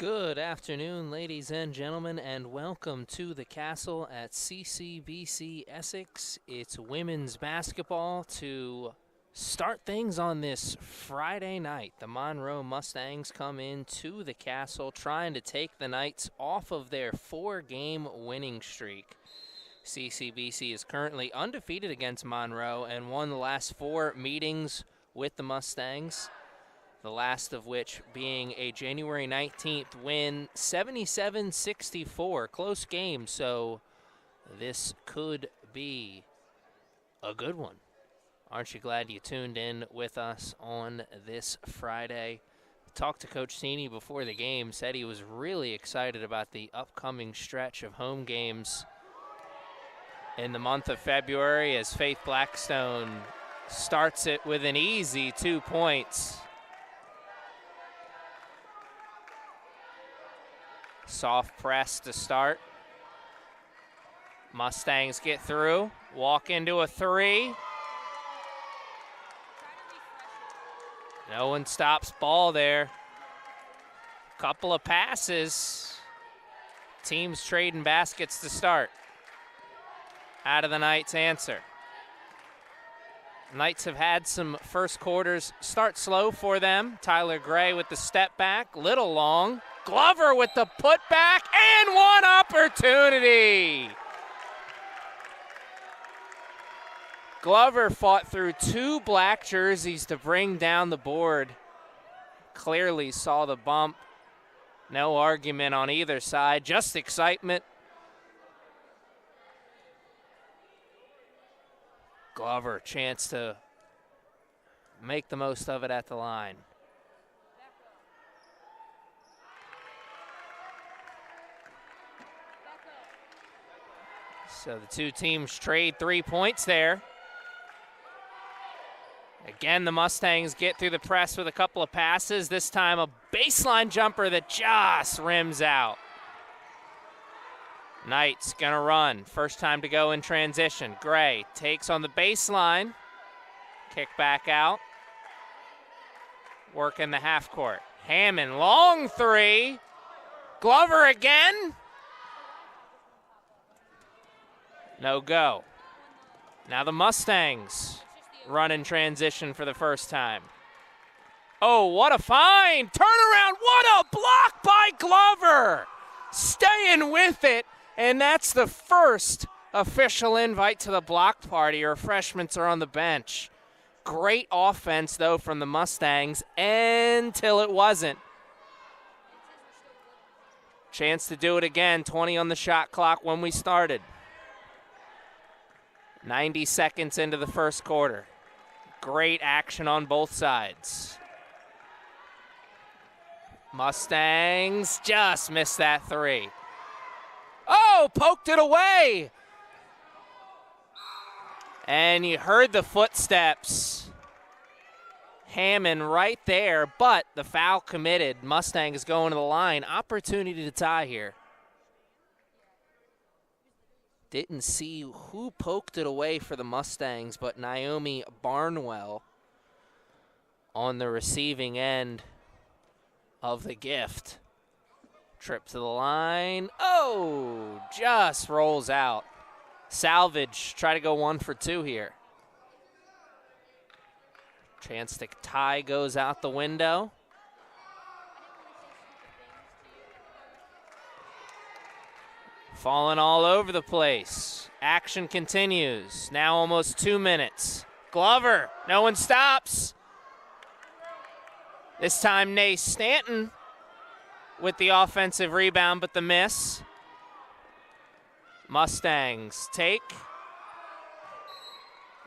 Good afternoon, ladies and gentlemen, and welcome to the Castle at CCBC Essex. It's women's basketball to start things on this Friday night. The Monroe Mustangs come into the Castle trying to take the Knights off of their 4-game winning streak. CCBC is currently undefeated against Monroe and won the last 4 meetings with the Mustangs. The last of which being a January 19th win, 77-64. Close game, so this could be a good one. Aren't you glad you tuned in with us on this Friday? Talked to Coach Cini before the game, said he was really excited about the upcoming stretch of home games in the month of February as Faith Blackstone starts it with an easy 2 points. Soft press to start. Mustangs get through, walk into a 3. No one stops ball there. Couple of passes. Teams trading baskets to start. Out of the Knights answer. Knights have had some first quarters start slow for them. Tyler Gray with the step back, little long. Glover with the putback, and one opportunity. Glover fought through 2 black jerseys to bring down the board. Clearly saw the bump. No argument on either side, just excitement. Glover, chance to make the most of it at the line. So the 2 teams trade 3 points there. Again, the Mustangs get through the press with a couple of passes. This time a baseline jumper that just rims out. Knights gonna run. First time to go in transition. Gray takes on the baseline. Kick back out. Work in the half court. Hammond, long 3. Glover again. No go. Now the Mustangs run in transition for the first time. Oh, what a find! Turnaround, what a block by Glover! Staying with it, and that's the first official invite to the block party. Our freshmen are on the bench. Great offense, though, from the Mustangs, until it wasn't. Chance to do it again, 20 on the shot clock when we started. 90 seconds into the first quarter. Great action on both sides. Mustangs just missed that 3. Oh, poked it away. And you heard the footsteps. Hammond right there, but the foul committed. Mustangs going to the line. Opportunity to tie here. Didn't see who poked it away for the Mustangs, but Naomi Barnwell on the receiving end of the gift. Trip to the line. Oh, just rolls out. Salvage, try to go 1 for 2 here. Chance to tie goes out the window. Falling all over the place. Action continues. Now almost 2 minutes. Glover, no one stops. This time Nace Stanton with the offensive rebound, but the miss. Mustangs take.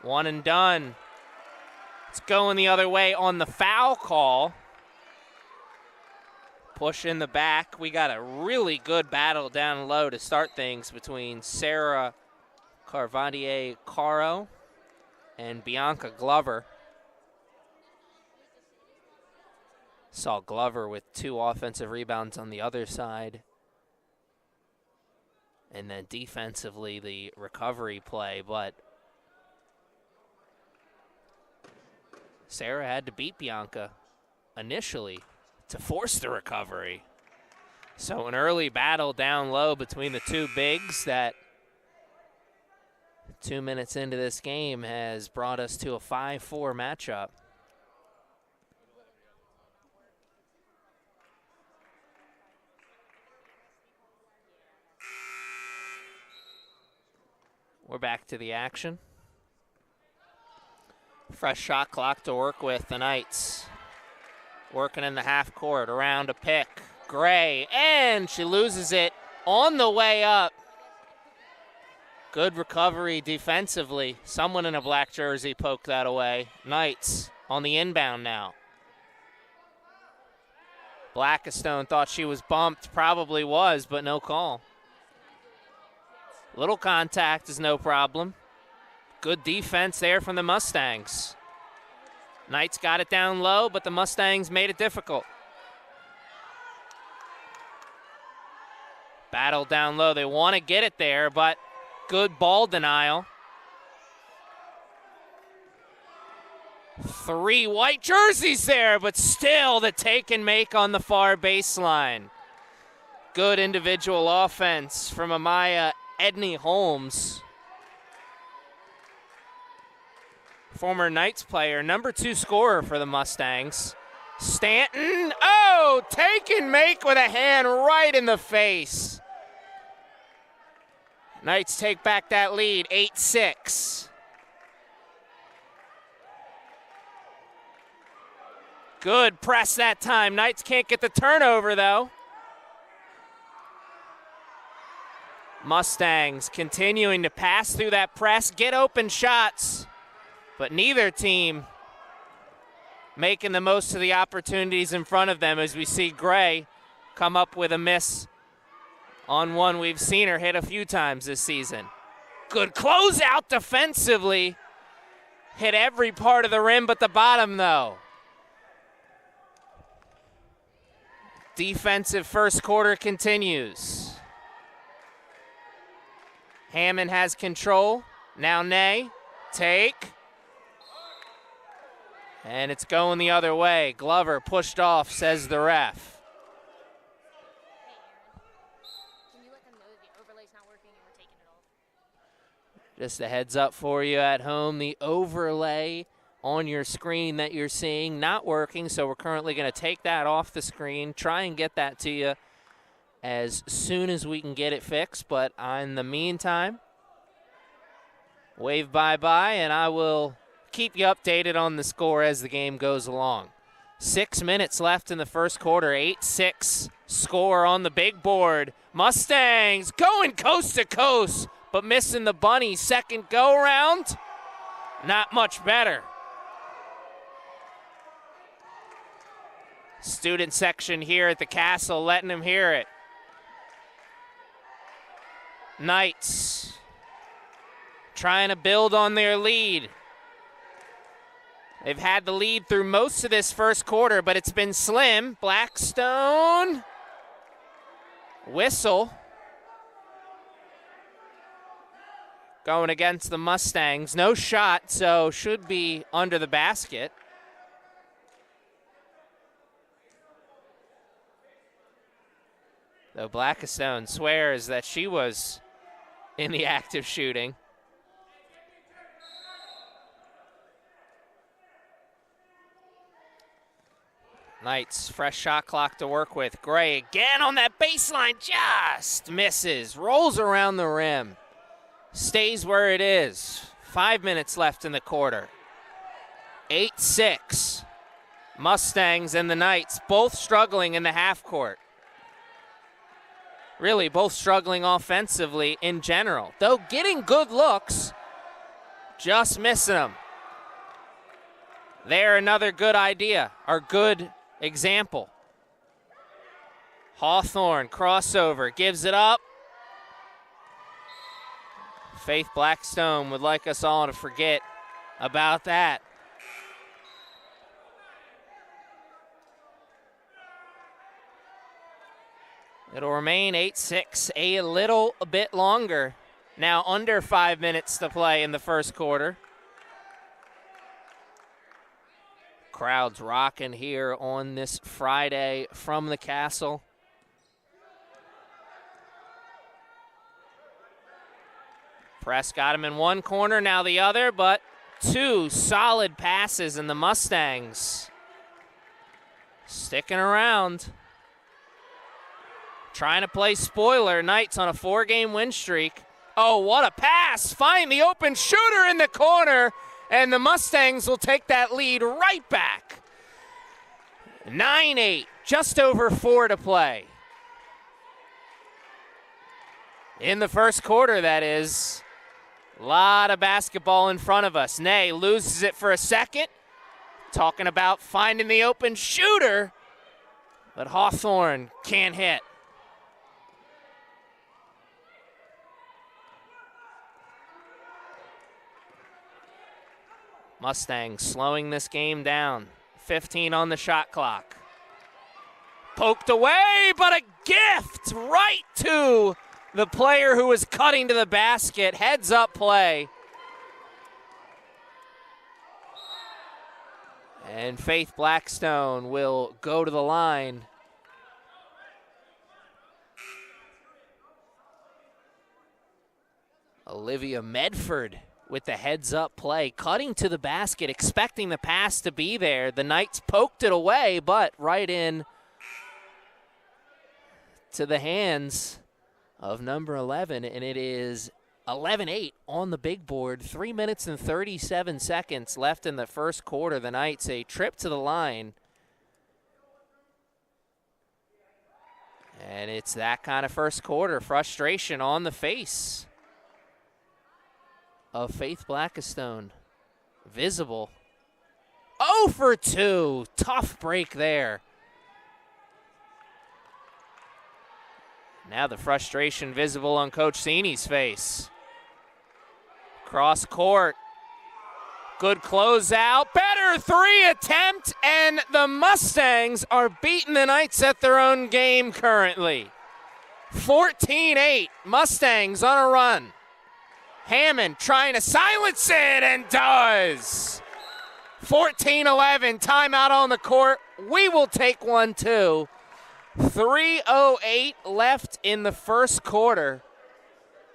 1 and done. It's going the other way on the foul call. Push in the back. We got a really good battle down low to start things between Sarah Carvadier-Caro and Bianca Glover. Saw Glover with 2 offensive rebounds on the other side. And then defensively, the recovery play, but Sarah had to beat Bianca initially to force the recovery. So an early battle down low between the two bigs that 2 minutes into this game has brought us to a 5-4 matchup. We're back to the action. Fresh shot clock to work with. The Knights working in the half court around a pick. Gray, and she loses it on the way up. Good recovery defensively. Someone in a black jersey poked that away. Knights on the inbound now. Blackistone thought she was bumped, probably was, but no call. Little contact is no problem. Good defense there from the Mustangs. Knights got it down low, but the Mustangs made it difficult. Battle down low. They want to get it there, but good ball denial. 3 white jerseys there, but still the take and make on the far baseline. Good individual offense from Amaya Edney Holmes. Former Knights player, number 2 scorer for the Mustangs. Stanton, oh, take and make with a hand right in the face. Knights take back that lead, 8-6. Good press that time. Knights can't get the turnover, though. Mustangs continuing to pass through that press, get open shots, but neither team making the most of the opportunities in front of them, as we see Gray come up with a miss on one we've seen her hit a few times this season. Good closeout defensively. Hit every part of the rim but the bottom, though. Defensive first quarter continues. Hammond has control. Now Ney. Take. And it's going the other way. Glover pushed off, says the ref. Just a heads up for you at home, the overlay on your screen that you're seeing not working, so we're currently going to take that off the screen, try and get that to you as soon as we can get it fixed. But in the meantime, wave bye-bye, and I will keep you updated on the score as the game goes along. 6 minutes left in the first quarter, 8-6 score on the big board. Mustangs going coast to coast, but missing the bunny. Second go-round, not much better. Student section here at the Castle letting them hear it. Knights trying to build on their lead. They've had the lead through most of this first quarter, but it's been slim. Blackstone, whistle. Going against the Mustangs. No shot, so should be under the basket. Though Blackstone swears that she was in the act of shooting. Knights, fresh shot clock to work with. Gray again on that baseline, just misses. Rolls around the rim. Stays where it is. 5 minutes left in the quarter. 8-6. Mustangs and the Knights both struggling in the half court. Really, both struggling offensively in general. Though getting good looks, just missing them. They're another good idea, or good example. Hawthorne, crossover, gives it up. Faith Blackstone would like us all to forget about that. It'll remain 8-6 a little bit longer. Now under 5 minutes to play in the first quarter. Crowds rocking here on this Friday from the Castle. Press got him in one corner, now the other, but two solid passes, and the Mustangs sticking around. Trying to play spoiler. Knights on a 4-game win streak. Oh, what a pass! Find the open shooter in the corner, and the Mustangs will take that lead right back. 9-8, just over 4 to play. In the first quarter, that is. A lot of basketball in front of us. Ney loses it for a second. Talking about finding the open shooter, but Hawthorne can't hit. Mustangs slowing this game down. 15 on the shot clock. Poked away, but a gift right to the player who was cutting to the basket. Heads up play. And Faith Blackstone will go to the line. Olivia Medford with the heads-up play, cutting to the basket, expecting the pass to be there. The Knights poked it away, but right in to the hands of number 11, and it is 11-8 on the big board. 3 minutes and 37 seconds left in the first quarter. The Knights a trip to the line. And it's that kind of first quarter. Frustration on the face of Faith Blackstone. Visible. 0 for 2. Tough break there. Now the frustration visible on Coach Sini's face. Cross court. Good closeout. Better 3 attempt, and the Mustangs are beating the Knights at their own game currently. 14-8. Mustangs on a run. Hammond trying to silence it, and does. 14-11. Timeout on the court. We will take one too. 3:08 left in the first quarter.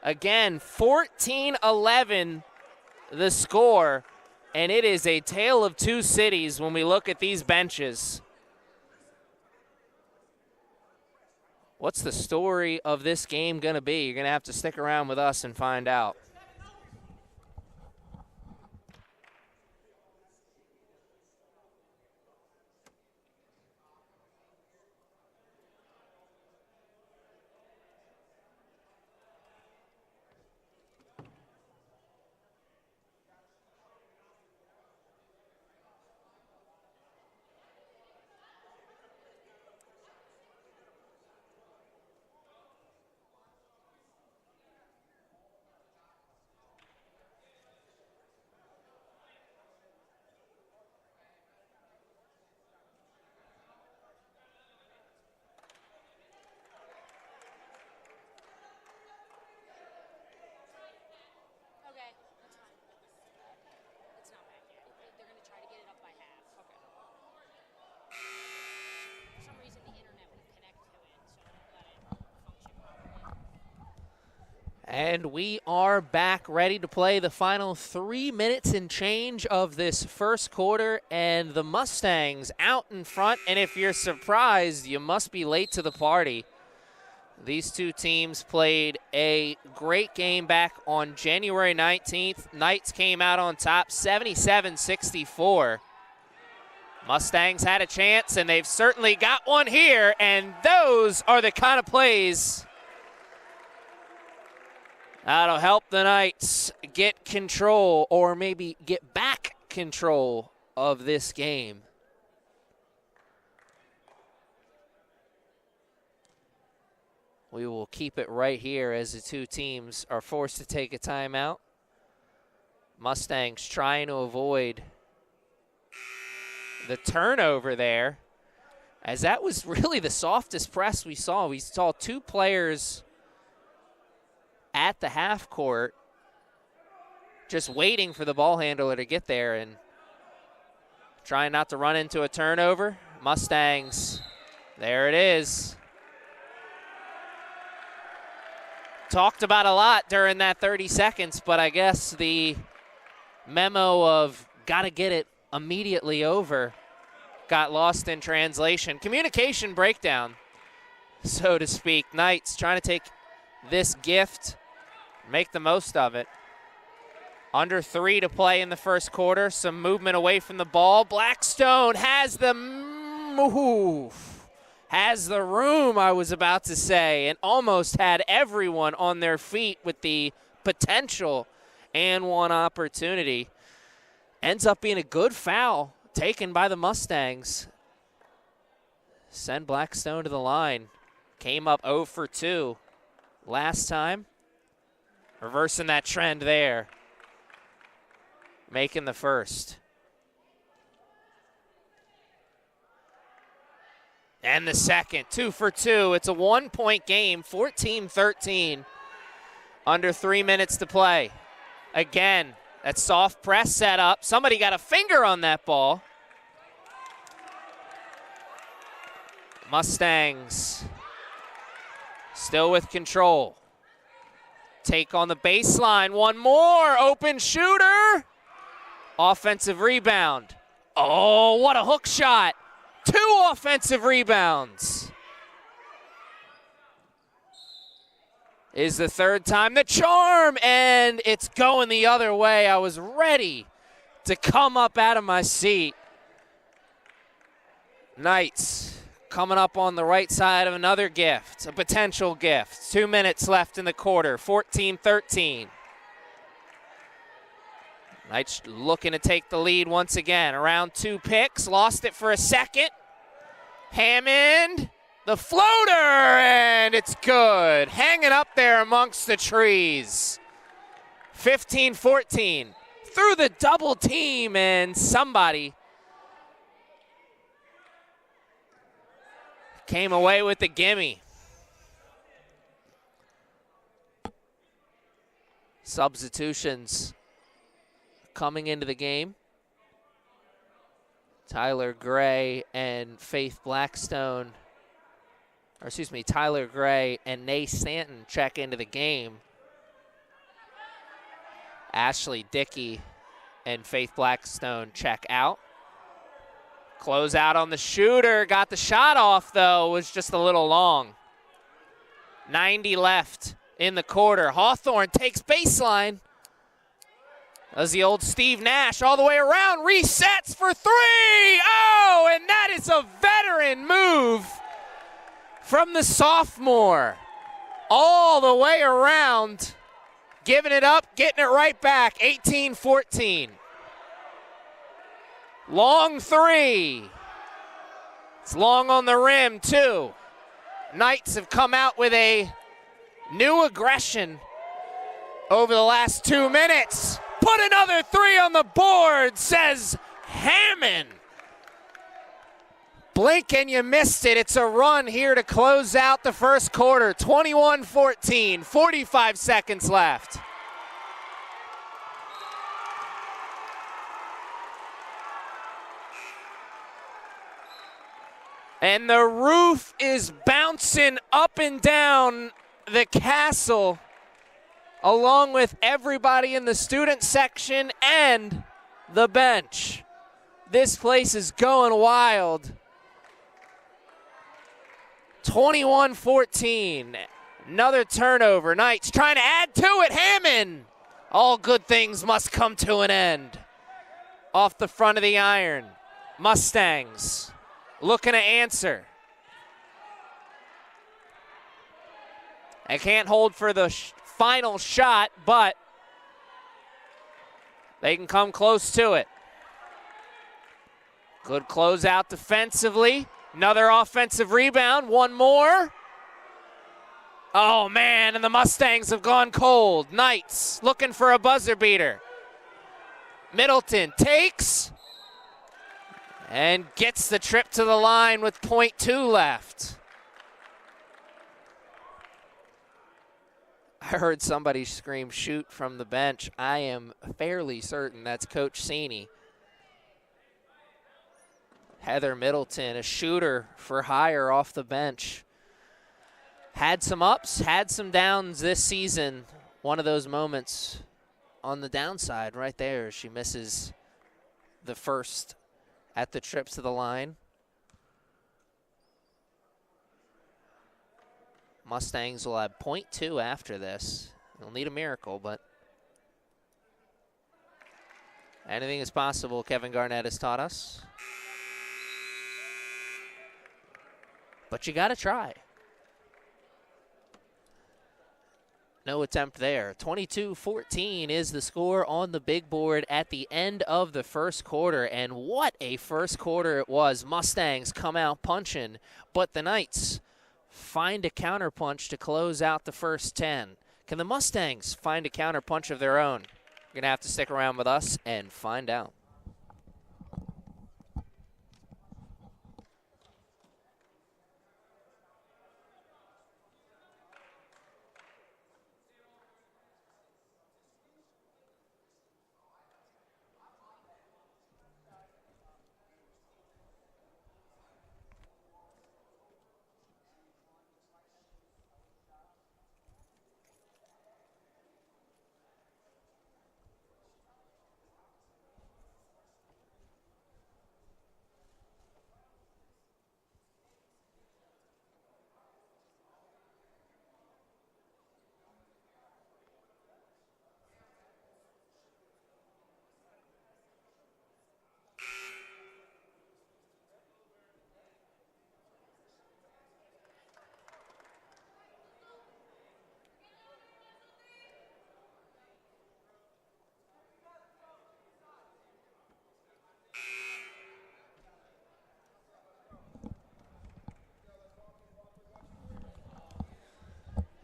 Again, 14-11 the score, and it is a tale of two cities when we look at these benches. What's the story of this game going to be? You're going to have to stick around with us and find out. And we are back ready to play the final 3 minutes and change of this first quarter, and the Mustangs out in front. And if you're surprised, you must be late to the party. These two teams played a great game back on January 19th. Knights came out on top 77-64. Mustangs had a chance, and they've certainly got one here, and those are the kind of plays that'll help the Knights get control, or maybe get back control of this game. We will keep it right here as the two teams are forced to take a timeout. Mustangs trying to avoid the turnover there, as that was really the softest press we saw. We saw two players at the half court just waiting for the ball handler to get there and trying not to run into a turnover. Mustangs, there it is. talked about a lot during that 30 seconds, but I guess the memo of got to get it immediately over got lost in translation. Communication breakdown, so to speak. Knights trying to take this gift, make the most of it. Under 3 to play in the first quarter. Some movement away from the ball. Blackstone has the move. Has the room, I was about to say, and almost had everyone on their feet with the potential and one opportunity. Ends up being a good foul taken by the Mustangs. Send Blackstone to the line. Came up 0 for 2 last time. Reversing that trend there. Making the first. And the second, 2 for 2. It's a 1-point game, 14-13. Under 3 minutes to play. Again, that soft press set up. Somebody got a finger on that ball. Mustangs still with control. Take on the baseline. One more. Open shooter. Offensive rebound. Oh, what a hook shot. 2 offensive rebounds. Is the third time the charm, and it's going the other way. I was ready to come up out of my seat. Knights coming up on the right side of another gift, a potential gift. 2 minutes left in the quarter, 14-13. Knights looking to take the lead once again. Around 2 picks, lost it for a second. Hammond, the floater, and it's good. Hanging up there amongst the trees. 15-14. Through the double team, and somebody came away with the gimme. Substitutions coming into the game. Tyler Gray and Faith Blackstone, or excuse me, Tyler Gray and Nay Stanton check into the game. Ashley Dickey and Faith Blackstone check out. Close out on the shooter, got the shot off though, was just a little long. 90 left in the quarter. Hawthorne takes baseline. As the old Steve Nash all the way around, resets for 3. Oh, and that is a veteran move from the sophomore. All the way around, giving it up, getting it right back, 18-14. Long 3. It's long on the rim, too. Knights have come out with a new aggression over the last 2 minutes. Put another 3 on the board, says Hammond. Blink and you missed it. It's a run here to close out the first quarter. 21-14, 45 seconds left. And the roof is bouncing up and down the castle, along with everybody in the student section and the bench. This place is going wild. 21-14, another turnover. Knights trying to add to it, Hammond. All good things must come to an end. Off the front of the iron, Mustangs looking to answer. I can't hold for the final shot, but they can come close to it. Good closeout defensively. Another offensive rebound. One more. Oh, man, and the Mustangs have gone cold. Knights looking for a buzzer beater. Middleton takes and gets the trip to the line with .2 left. I heard somebody scream shoot from the bench. I am fairly certain that's Coach Sini. Heather Middleton, a shooter for hire off the bench. Had some ups, had some downs this season. One of those moments on the downside right there. She misses the first at the trip to the line. Mustangs will have .2 after this. They'll need a miracle, but anything is possible, Kevin Garnett has taught us. But you got to try. No attempt there. 22-14 is the score on the big board at the end of the first quarter. And what a first quarter it was. Mustangs come out punching, but the Knights find a counterpunch to close out the first 10. Can the Mustangs find a counterpunch of their own? You're going to have to stick around with us and find out.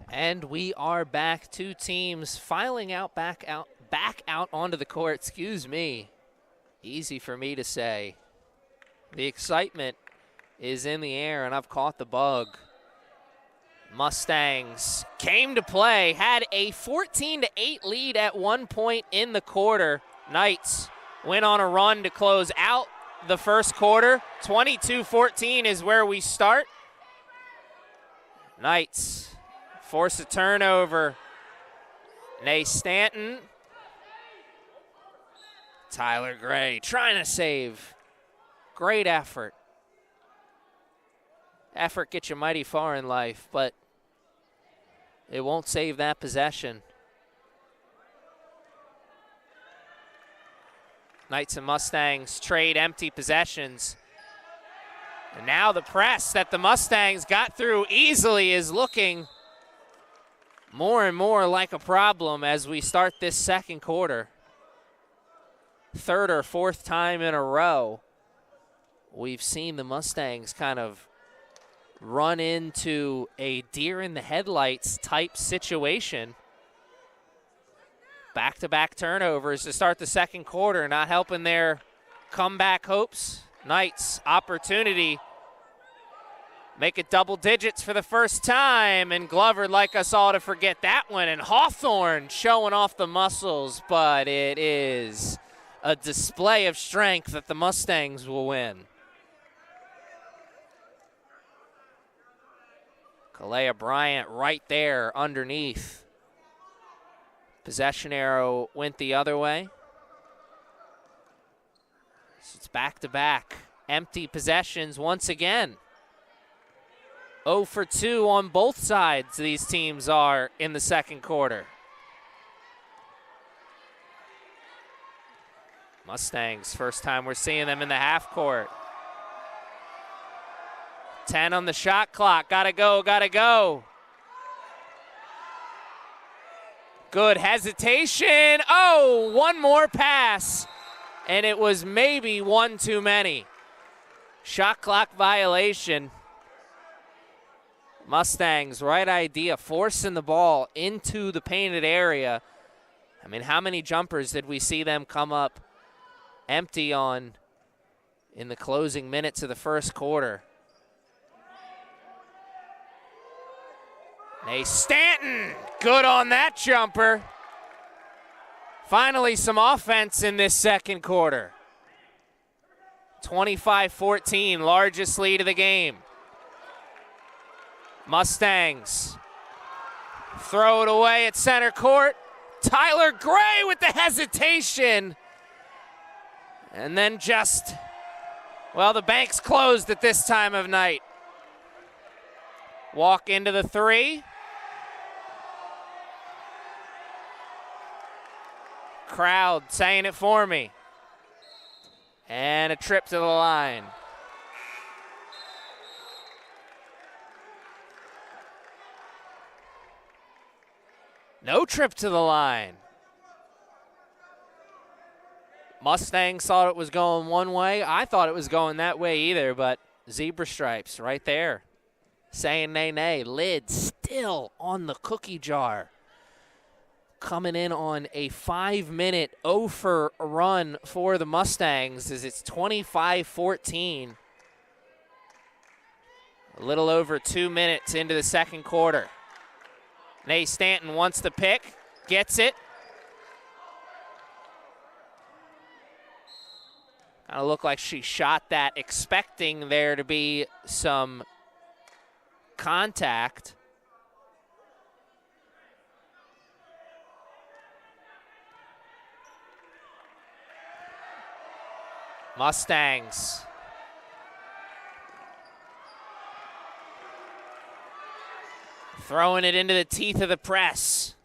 And we are back. Two teams filing out, back out onto the court. Excuse me. Easy for me to say. The excitement is in the air, and I've caught the bug. Mustangs came to play, had a 14-8 lead at one point in the quarter. Knights went on a run to close out the first quarter. 22-14 is where we start. Knights force a turnover. Nay Stanton. Tyler Gray trying to save. Great effort. Effort gets you mighty far in life, but it won't save that possession. Knights and Mustangs trade empty possessions. And now the press that the Mustangs got through easily is looking more and more like a problem as we start this second quarter. Third or fourth time in a row, we've seen the Mustangs kind of run into a deer in the headlights type situation. Back-to-back turnovers to start the second quarter, not helping their comeback hopes. Knights opportunity. Make it double digits for the first time, and Glover'd like us all to forget that one. And Hawthorne showing off the muscles, but it is a display of strength that the Mustangs will win. Kalea Bryant right there underneath. Possession arrow went the other way. So it's back-to-back empty possessions once again. 0 for 2 on both sides these teams are in the second quarter. Mustangs, first time we're seeing them in the half court. 10 on the shot clock, gotta go, gotta go. Good hesitation, oh, one more pass, and it was maybe one too many. Shot clock violation. Mustangs, right idea, forcing the ball into the painted area. I mean, how many jumpers did we see them come up empty on in the closing minutes of the first quarter? Nay Stanton, good on that jumper. Finally some offense in this second quarter. 25-14, largest lead of the game. Mustangs throw it away at center court. Tyler Gray with the hesitation. And then just, well, the bank's closed at this time of night. Walk into the three. Crowd saying it for me. And a trip to the line. No trip to the line. Mustangs thought it was going one way. I thought it was going that way either, but zebra stripes right there. Saying nay, nay. Lid still on the cookie jar. Coming in on a 5-minute 0-for run for the Mustangs as it's 25-14. A little over 2 minutes into the second quarter. Nay Stanton wants the pick, gets it. Kind of looked like she shot that expecting there to be some contact. Mustangs. Throwing it into the teeth of the press.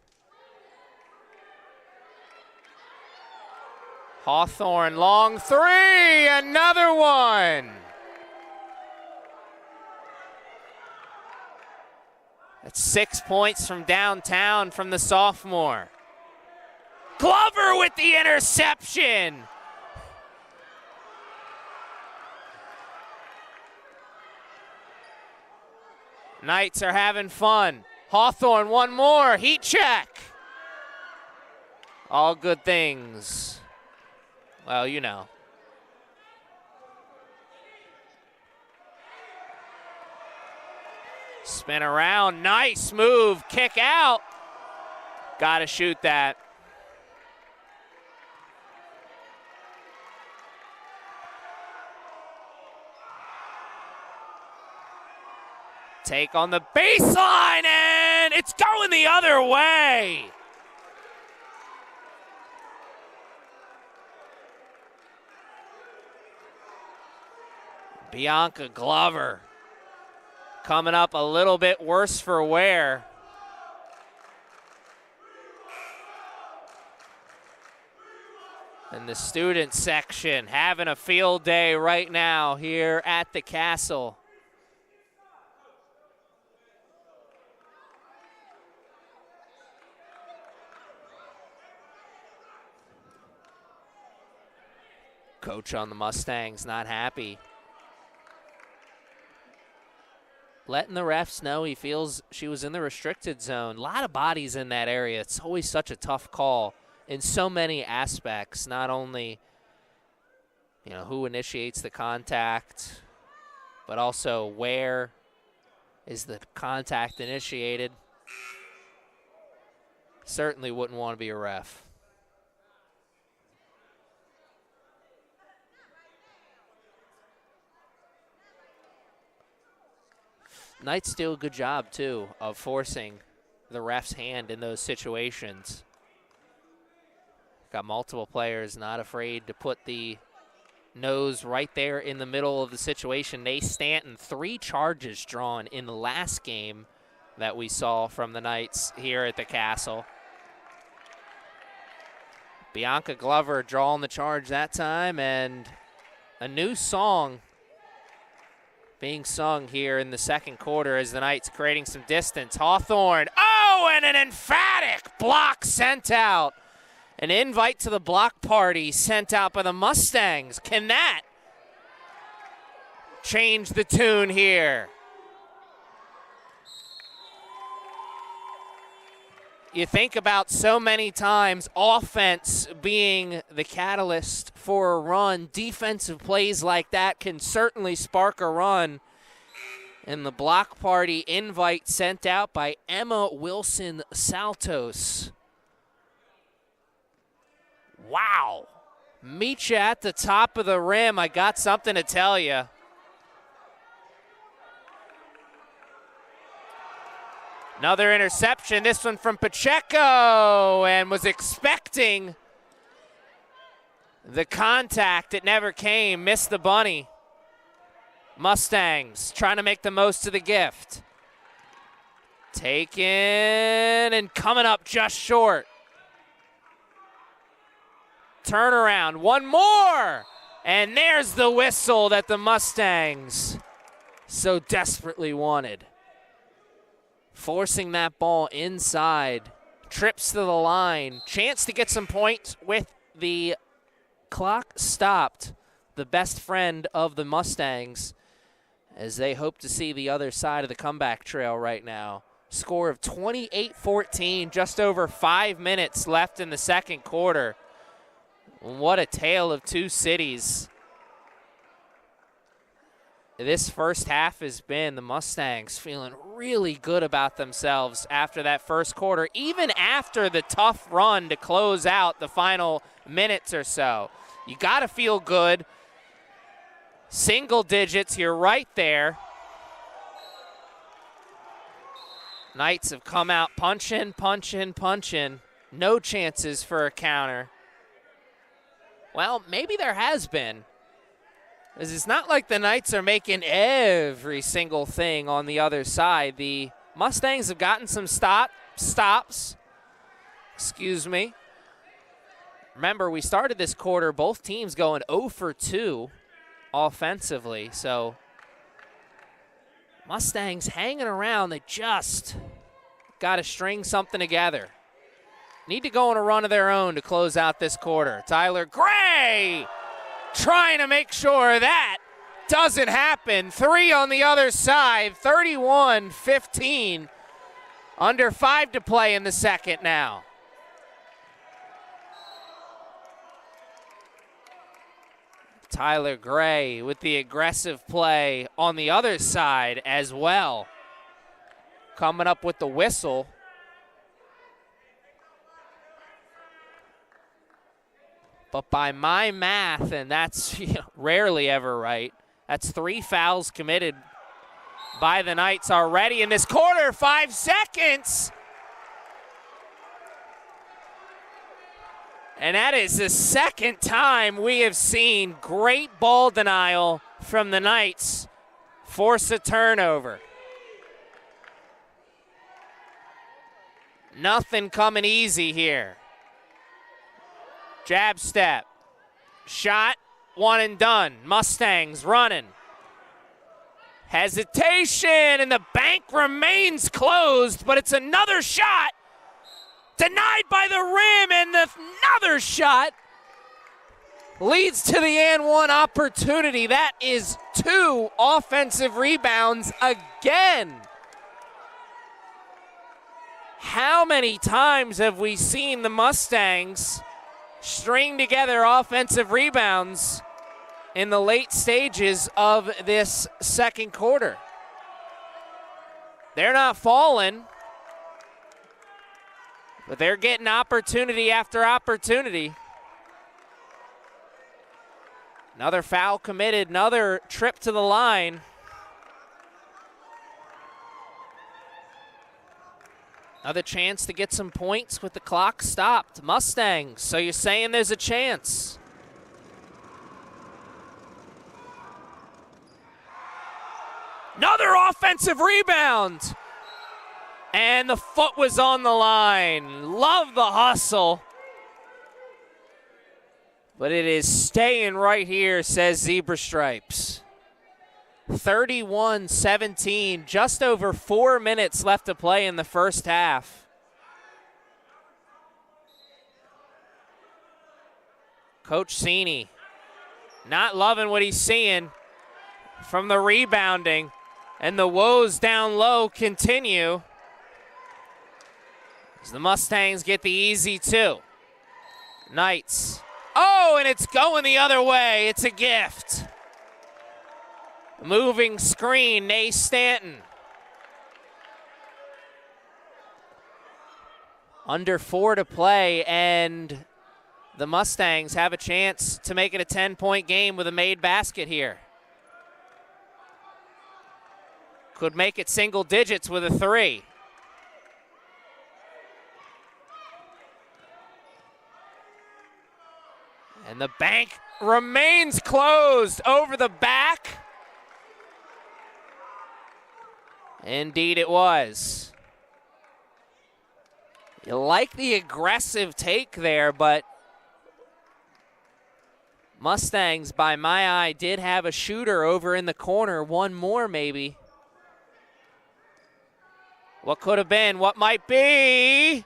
Hawthorne, long three, another one. That's 6 points from downtown from the sophomore. Glover with the interception. Knights are having fun. Hawthorne, one more, heat check. All good things. Well, you know. Spin around, nice move, kick out. Gotta shoot that. Take on the baseline, and it's going the other way. Bianca Glover coming up a little bit worse for wear. And the student section having a field day right now here at the Castle. Coach on the Mustangs not happy. Letting the refs know he feels she was in the restricted zone. A lot of bodies in that area. It's always such a tough call in so many aspects. Not only, you know, who initiates the contact, but also where is the contact initiated. Certainly wouldn't want to be a ref. Knights do a good job, too, of forcing the ref's hand in those situations. Got multiple players not afraid to put the nose right there in the middle of the situation. Nay Stanton, 3 charges drawn in the last game that we saw from the Knights here at the Castle. Bianca Glover drawing the charge that time, and a new song being sung here in the second quarter as the Knights creating some distance. Hawthorne, oh, and an emphatic block sent out. An invite to the block party sent out by the Mustangs. Can that change the tune here? You think about so many times offense being the catalyst for a run. Defensive plays like that can certainly spark a run. And the block party invite sent out by Emma Wilson Saltos. Wow. Meet you at the top of the rim. I got something to tell you. Another interception, this one from Pacheco, and was expecting the contact. It never came, missed the bunny. Mustangs trying to make the most of the gift. Taken and coming up just short. Turnaround, one more! And there's the whistle that the Mustangs so desperately wanted. Forcing that ball inside. Trips to the line. Chance to get some points with the clock stopped. The best friend of the Mustangs as they hope to see the other side of the comeback trail right now. Score of 28-14, just over 5 minutes left in the second quarter. What a tale of two cities this first half has been. The Mustangs feeling really good about themselves after that first quarter, even after the tough run to close out the final minutes or so. You got to feel good. Single digits, you're right there. Knights have come out punching, punching, punching. No chances for a counter. Well, maybe there has been. It's not like the Knights are making every single thing on the other side. The Mustangs have gotten some stops. Excuse me. Remember, we started this quarter, both teams going 0 for 2 offensively. So Mustangs hanging around. They just got to string something together. Need to go on a run of their own to close out this quarter. Tyler Gray trying to make sure that doesn't happen. 3 on the other side, 31-15. Under 5 to play in the second now. Tyler Gray with the aggressive play on the other side as well. Coming up with the whistle. But by my math, and that's rarely ever right, that's 3 fouls committed by the Knights already in this quarter. 5 seconds. And that is the second time we have seen great ball denial from the Knights force a turnover. Nothing coming easy here. Jab step. Shot, one and done. Mustangs running. Hesitation, and the bank remains closed, but it's another shot. Denied by the rim, and another shot leads to the and one opportunity. That is 2 offensive rebounds again. How many times have we seen the Mustangs string together offensive rebounds in the late stages of this second quarter? They're not falling, but they're getting opportunity after opportunity. Another foul committed, another trip to the line. Another chance to get some points with the clock stopped. Mustangs, so you're saying there's a chance. Another offensive rebound. And the foot was on the line. Love the hustle. But it is staying right here, says Zebra Stripes. 31-17, just over 4 minutes left to play in the first half. Coach Cini not loving what he's seeing from the rebounding, and the woes down low continue as the Mustangs get the easy 2. Knights. Oh, and it's going the other way. It's a gift. Moving screen, Nace Stanton. Under 4 to play, and the Mustangs have a chance to make it a 10-point game with a made basket here. Could make it single digits with a 3. the bank remains closed over the back. Indeed it was. You like the aggressive take there, but Mustangs, by my eye, did have a shooter over in the corner. One more, maybe. What could have been? What might be?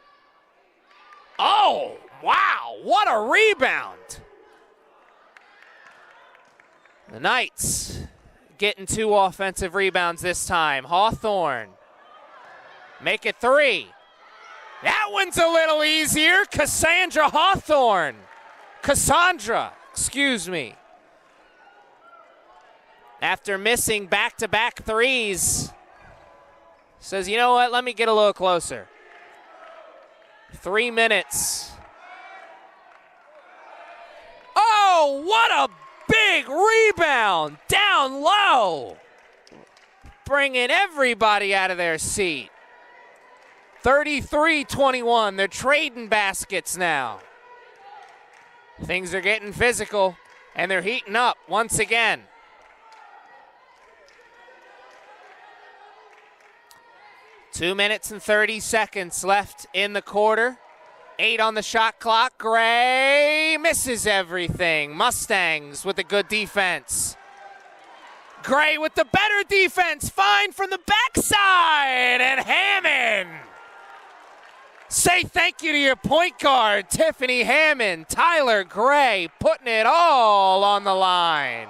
Oh, wow. What a rebound. The Knights getting 2 offensive rebounds this time. Hawthorne make it 3. That one's a little easier. Cassandra, excuse me. After missing back-to-back threes, says, you know what, let me get a little closer. 3 minutes. Oh, what a big rebound down low. Bringing everybody out of their seat. 33-21, they're trading baskets now. Things are getting physical, and they're heating up once again. Two minutes and 30 seconds left in the quarter. 8 on the shot clock. Gray misses everything. Mustangs with a good defense. Gray with the better defense. Fine from the backside, and Hammond. Say thank you to your point guard, Tiffany Hammond. Tyler Gray putting it all on the line.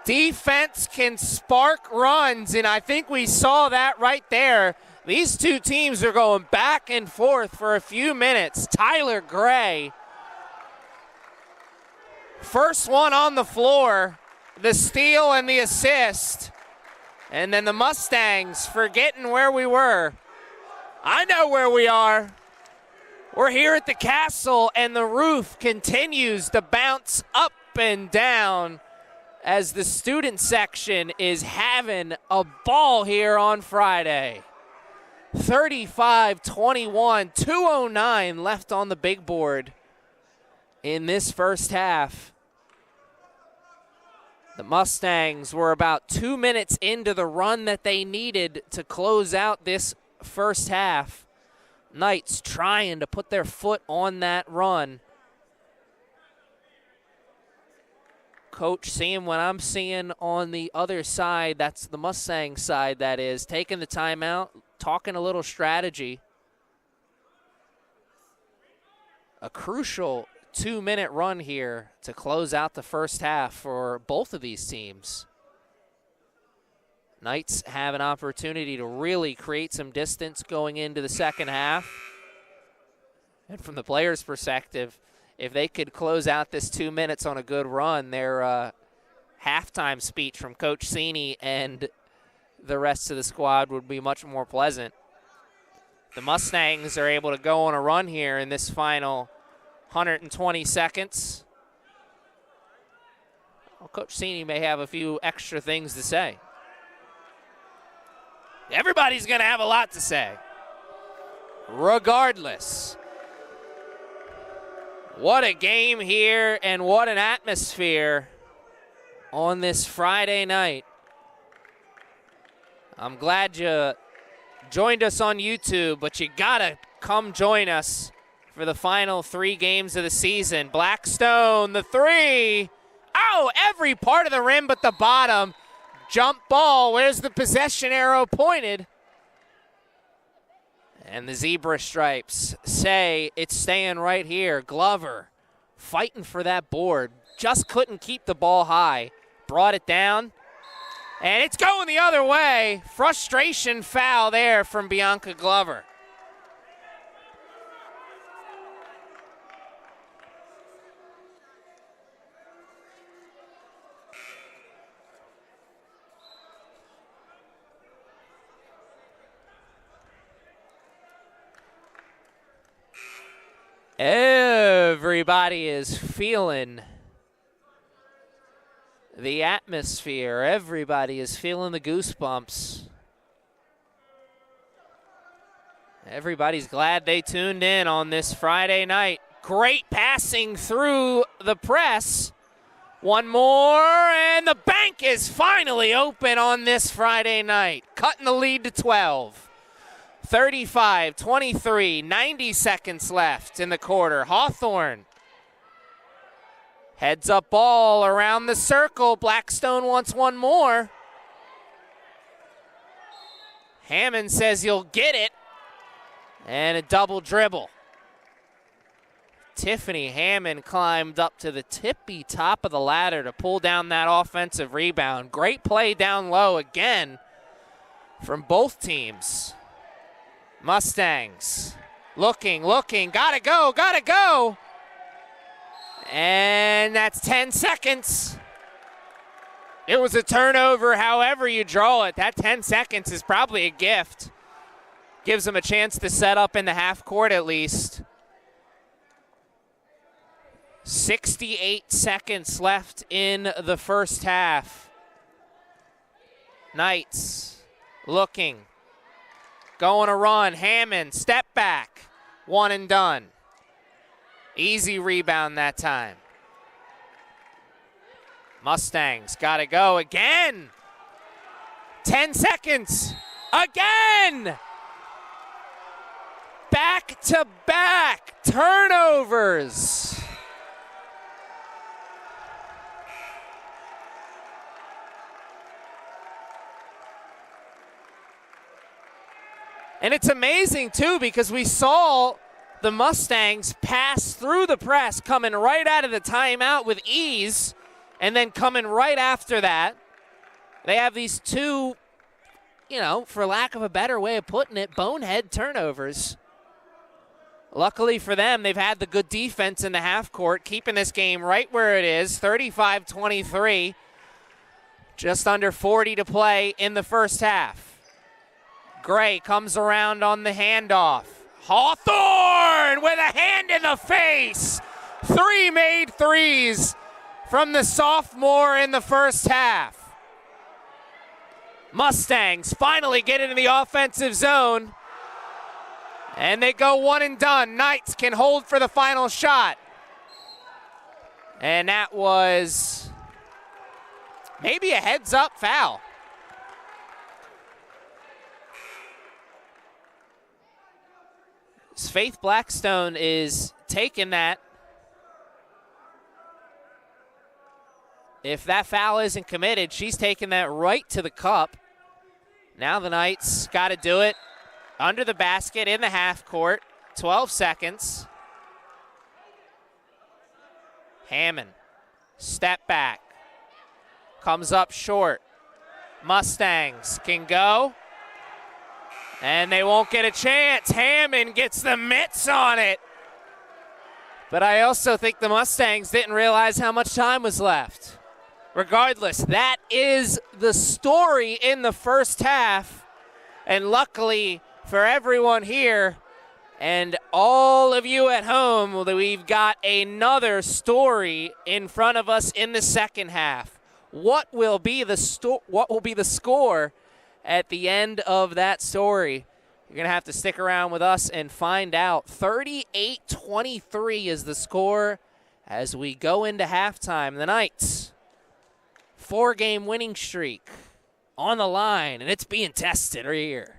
Defense can spark runs, and I think we saw that right there. These two teams are going back and forth for a few minutes. Tyler Gray, first one on the floor, the steal and the assist. And then the Mustangs forgetting where we were. I know where we are. We're here at the Castle, and the roof continues to bounce up and down as the student section is having a ball here on Friday. 35-21, 2:09 left on the big board in this first half. The Mustangs were about 2 minutes into the run that they needed to close out this first half. Knights trying to put their foot on that run. Coach seeing what I'm seeing on the other side, that's the Mustang side, that is, taking the timeout, talking a little strategy. A crucial 2-minute run here to close out the first half for both of these teams. Knights have an opportunity to really create some distance going into the second half. And from the players' perspective, if they could close out this 2 minutes on a good run, their halftime speech from Coach Sini and the rest of the squad would be much more pleasant. The Mustangs are able to go on a run here in this final 120 seconds. Well, Coach Sini may have a few extra things to say. Everybody's going to have a lot to say. Regardless. What a game here and what an atmosphere on this Friday night. I'm glad you joined us on YouTube, but you got to come join us for the final 3 games of the season. Blackstone, the 3. Oh, every part of the rim but the bottom. Jump ball. Where's the possession arrow pointed? And the zebra stripes say it's staying right here. Glover fighting for that board. Just couldn't keep the ball high. Brought it down. And it's going the other way. Frustration foul there from Bianca Glover. Everybody is feeling the atmosphere. Everybody is feeling the goosebumps. Everybody's glad they tuned in on this Friday night. Great passing through the press. One more, and the bank is finally open on this Friday night, cutting the lead to 12. 35-23, 90 seconds left in the quarter. Hawthorne heads up ball around the circle. Blackstone wants one more. Hammond says you'll get it, and a double dribble. Tiffany Hammond climbed up to the tippy top of the ladder to pull down that offensive rebound. Great play down low again from both teams. Mustangs looking, gotta go. And that's 10 seconds. It was a turnover, however you draw it. That 10 seconds is probably a gift. Gives them a chance to set up in the half court at least. 68 seconds left in the first half. Knights looking, going to run. Hammond, step back, one and done. Easy rebound that time. Mustangs got to go again. 10 seconds, again. Back-to-back turnovers. And it's amazing, too, because we saw the Mustangs pass through the press, coming right out of the timeout with ease, and then coming right after that. They have these two, for lack of a better way of putting it, bonehead turnovers. Luckily for them, they've had the good defense in the half court, keeping this game right where it is, 35-23. Just under 40 to play in the first half. Gray comes around on the handoff. Hawthorne with a hand in the face. 3 made threes from the sophomore in the first half. Mustangs finally get into the offensive zone. And they go one and done. Knights can hold for the final shot. And that was maybe a heads-up foul. Faith Blackstone is taking that. If that foul isn't committed, she's taking that right to the cup. Now the Knights got to do it under the basket in the half court. 12 seconds. Hammond, step back. Comes up short. Mustangs can go. And they won't get a chance. Hammond gets the mitts on it. But I also think the Mustangs didn't realize how much time was left. Regardless, that is the story in the first half. And luckily for everyone here and all of you at home, we've got another story in front of us in the second half. What will be the score at the end of that story? You're going to have to stick around with us and find out. 38-23 is the score as we go into halftime. The Knights, 4-game winning streak on the line, and it's being tested right here.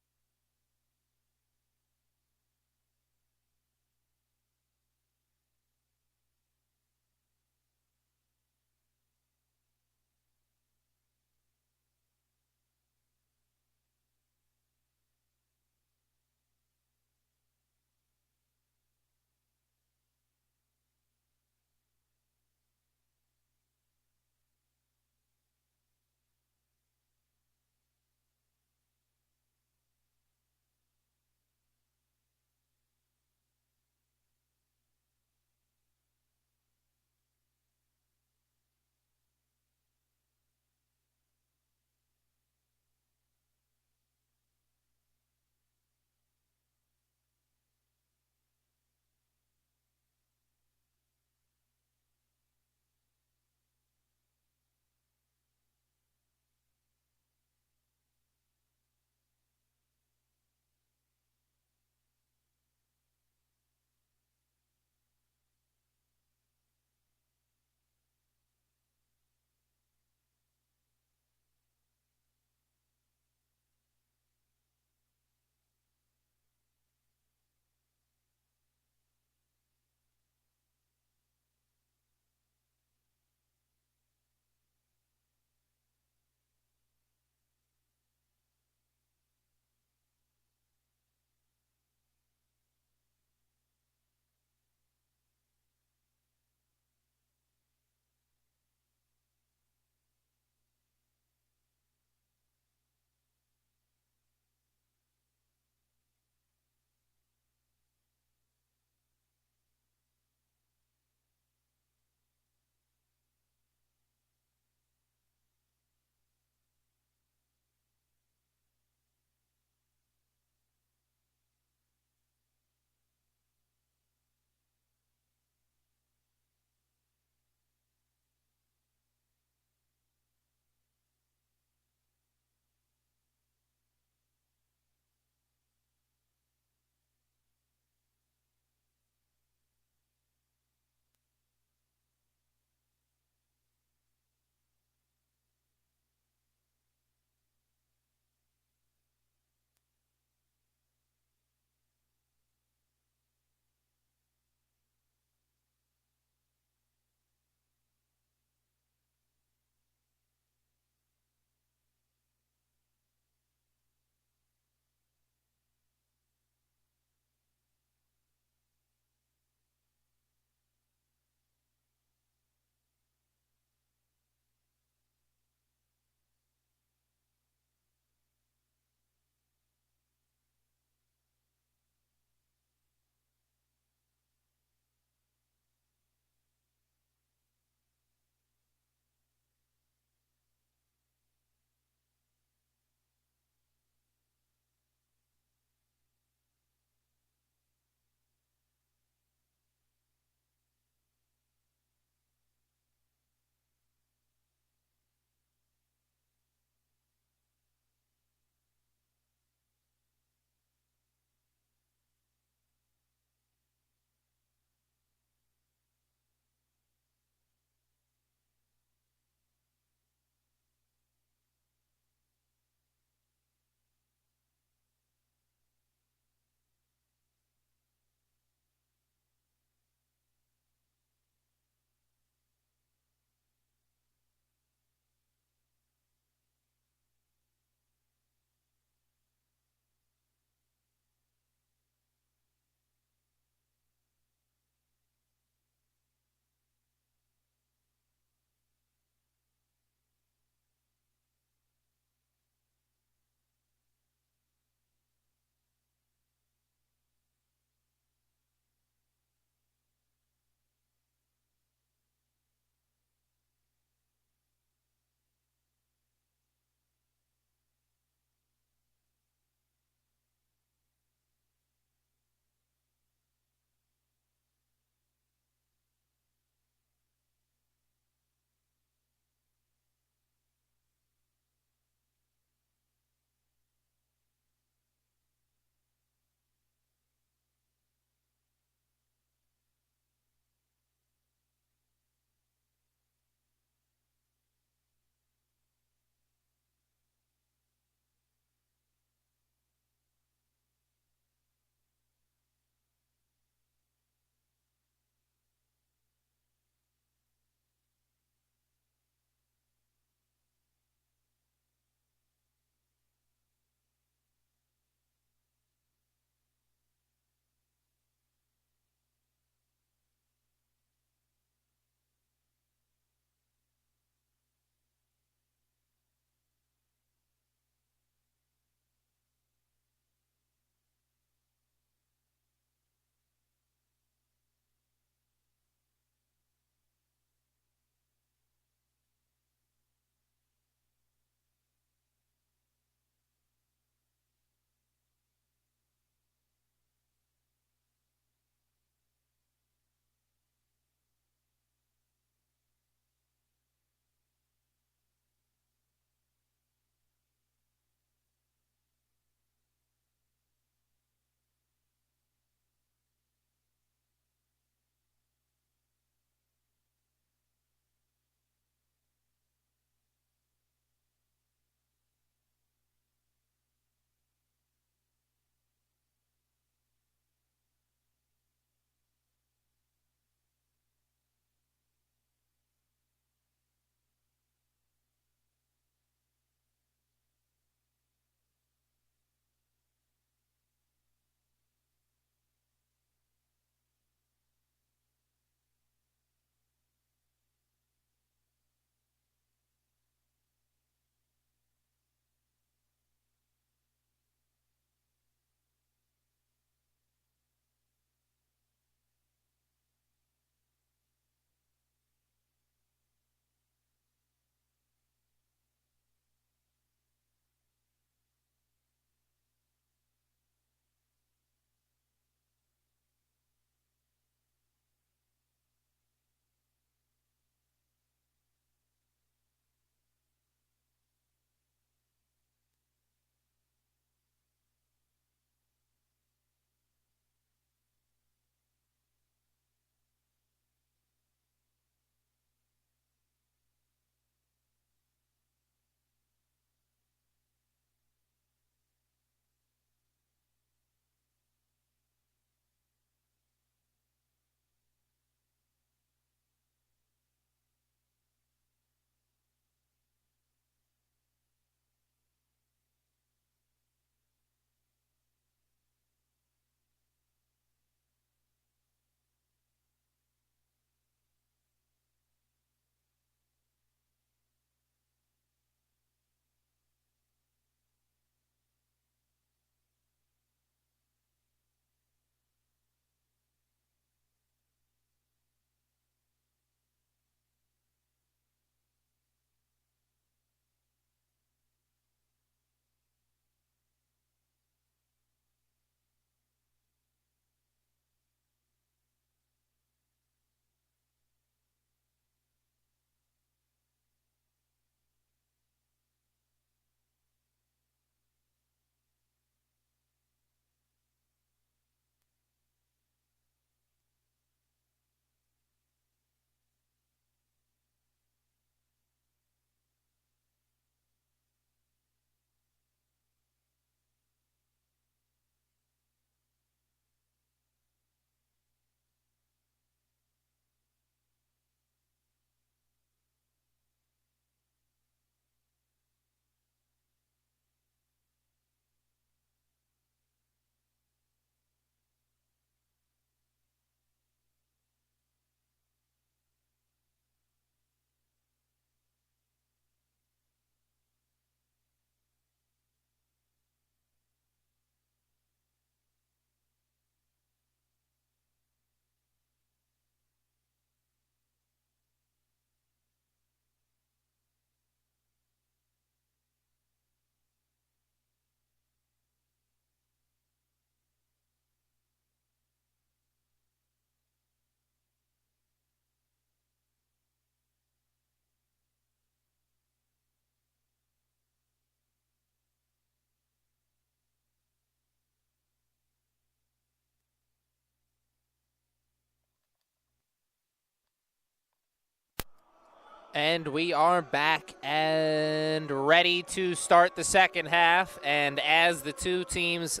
And we are back and ready to start the second half. And as the two teams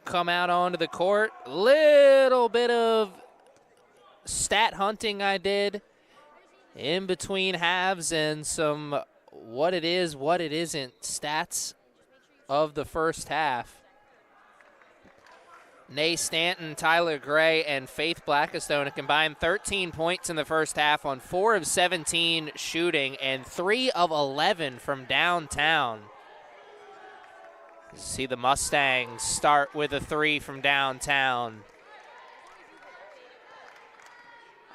come out onto the court, little bit of stat hunting I did in between halves and some what it is, what it isn't stats of the first half. Nay Stanton, Tyler Gray, and Faith Blackistone a combined 13 points in the first half on 4 of 17 shooting and 3 of 11 from downtown. See the Mustangs start with a 3 from downtown.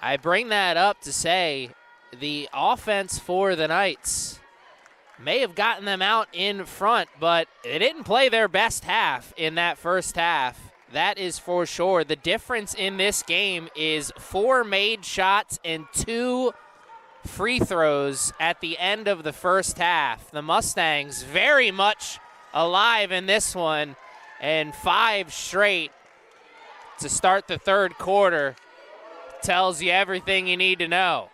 I bring that up to say the offense for the Knights may have gotten them out in front, but they didn't play their best half in that first half. That is for sure. The difference in this game is 4 made shots and 2 free throws at the end of the first half. The Mustangs very much alive in this one, and 5 straight to start the third quarter tells you everything you need to know.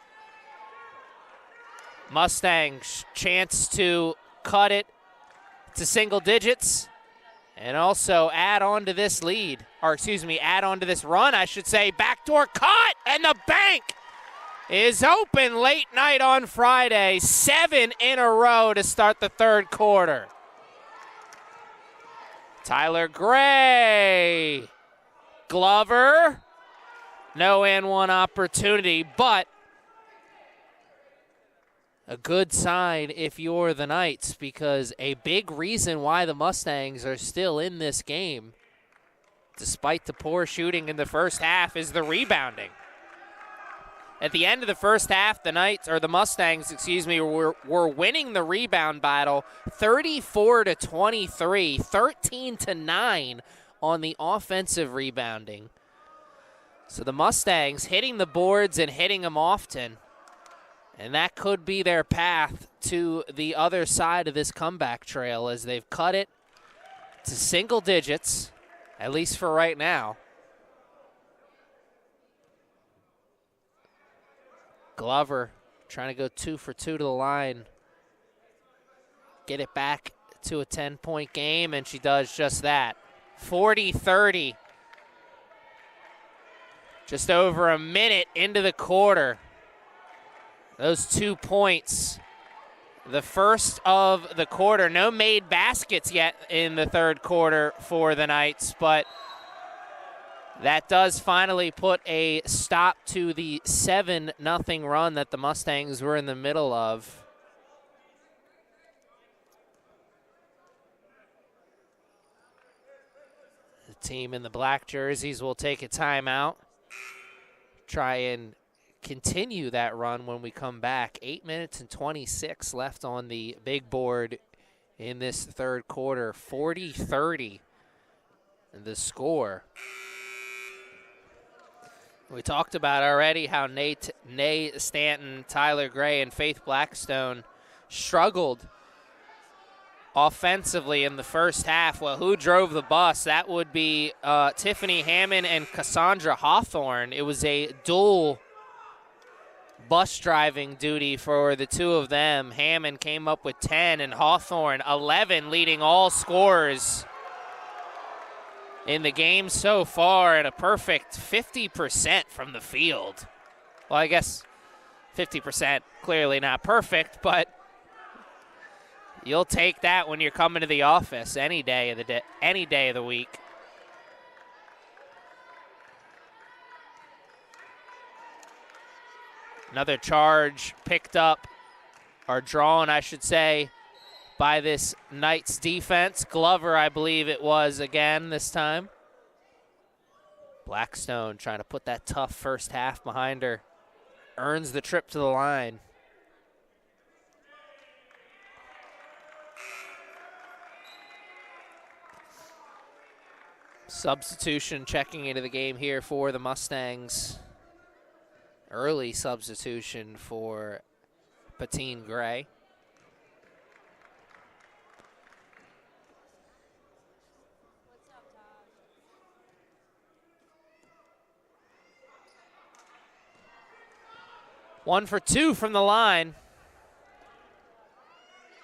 Mustangs chance to cut it to single digits and also add on to this lead, or excuse me, add on to this run, I should say. Backdoor cut, and the bank is open late night on Friday. 7 in a row to start the third quarter. Tyler Gray, Glover, no and one opportunity, but a good sign if you're the Knights, because a big reason why the Mustangs are still in this game, despite the poor shooting in the first half, is the rebounding. At the end of the first half, the Mustangs, were winning the rebound battle 34-23, 13-9 on the offensive rebounding. So the Mustangs hitting the boards and hitting them often. And that could be their path to the other side of this comeback trail, as they've cut it to single digits, at least for right now. Glover trying to go 2 for 2 to the line. Get it back to a 10-point game, and she does just that. 40-30. Just over a minute into the quarter. Those 2 points, the first of the quarter. No made baskets yet in the third quarter for the Knights, but that does finally put a stop to the 7-0 run that the Mustangs were in the middle of. The team in the black jerseys will take a timeout, try and continue that run when we come back. 8 minutes and 26 left on the big board in this third quarter. 40-30 the score. We talked about already how Nay Stanton, Tyler Gray, and Faith Blackistone struggled offensively in the first half. Well, who drove the bus? That would be Tiffany Hammond and Cassandra Hawthorne. It was a dual bus driving duty for the two of them. Hammond came up with 10 and Hawthorne 11, leading all scorers in the game so far, at a perfect 50% from the field. Well, I guess 50% clearly not perfect, but you'll take that when you're coming to the office any day of the week. Another charge picked up, or drawn, I should say, by this Knights defense. Glover, I believe it was again this time. Blackistone trying to put that tough first half behind her. Earns the trip to the line. Substitution checking into the game here for the Mustangs. Early substitution for Patine Gray. One for two from the line.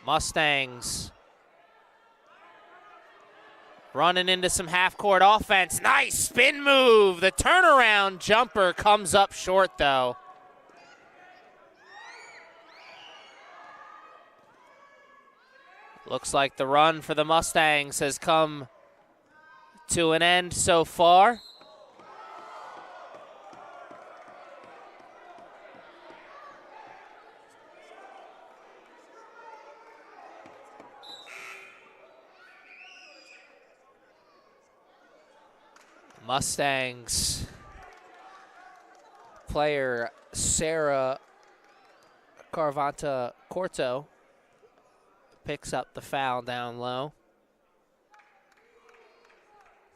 Mustangs running into some half-court offense. Nice spin move. The turnaround jumper comes up short, though. Looks like the run for the Mustangs has come to an end so far. Mustangs player Sarah Carvanta Corto picks up the foul down low.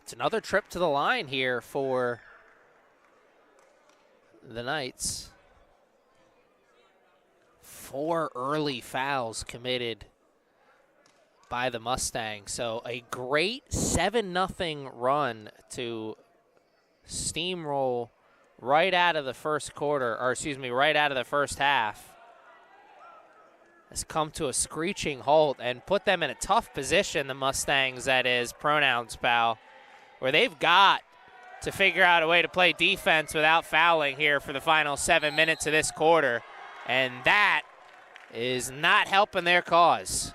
It's another trip to the line here for the Knights. 4 early fouls committed by the Mustangs. So a great 7-0 run to steamroll right out of the first quarter, or excuse me, right out of the first half. Has come to a screeching halt and put them in a tough position, the Mustangs, that is, pronouns pal, where they've got to figure out a way to play defense without fouling here for the final 7 minutes of this quarter. And that is not helping their cause.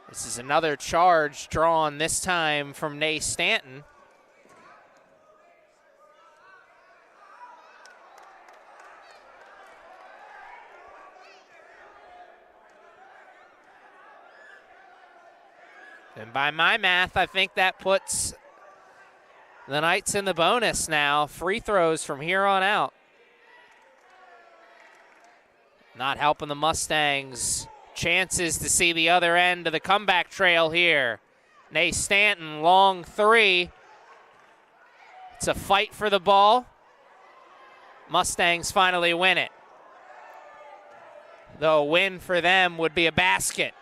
This is another charge drawn, this time from Nay Stanton. And by my math, I think that puts the Knights in the bonus now. Free throws from here on out. Not helping the Mustangs' chances to see the other end of the comeback trail here. Nay Stanton, long 3. It's a fight for the ball. Mustangs finally win it. Though a win for them would be a basket.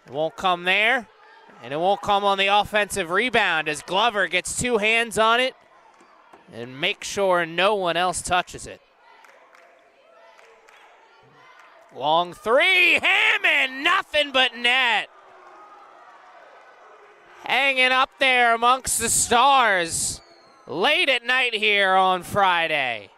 It won't come there, and it won't come on the offensive rebound as Glover gets 2 hands on it and makes sure no one else touches it. Long 3, Hammond, nothing but net. Hanging up there amongst the stars late at night here on Friday.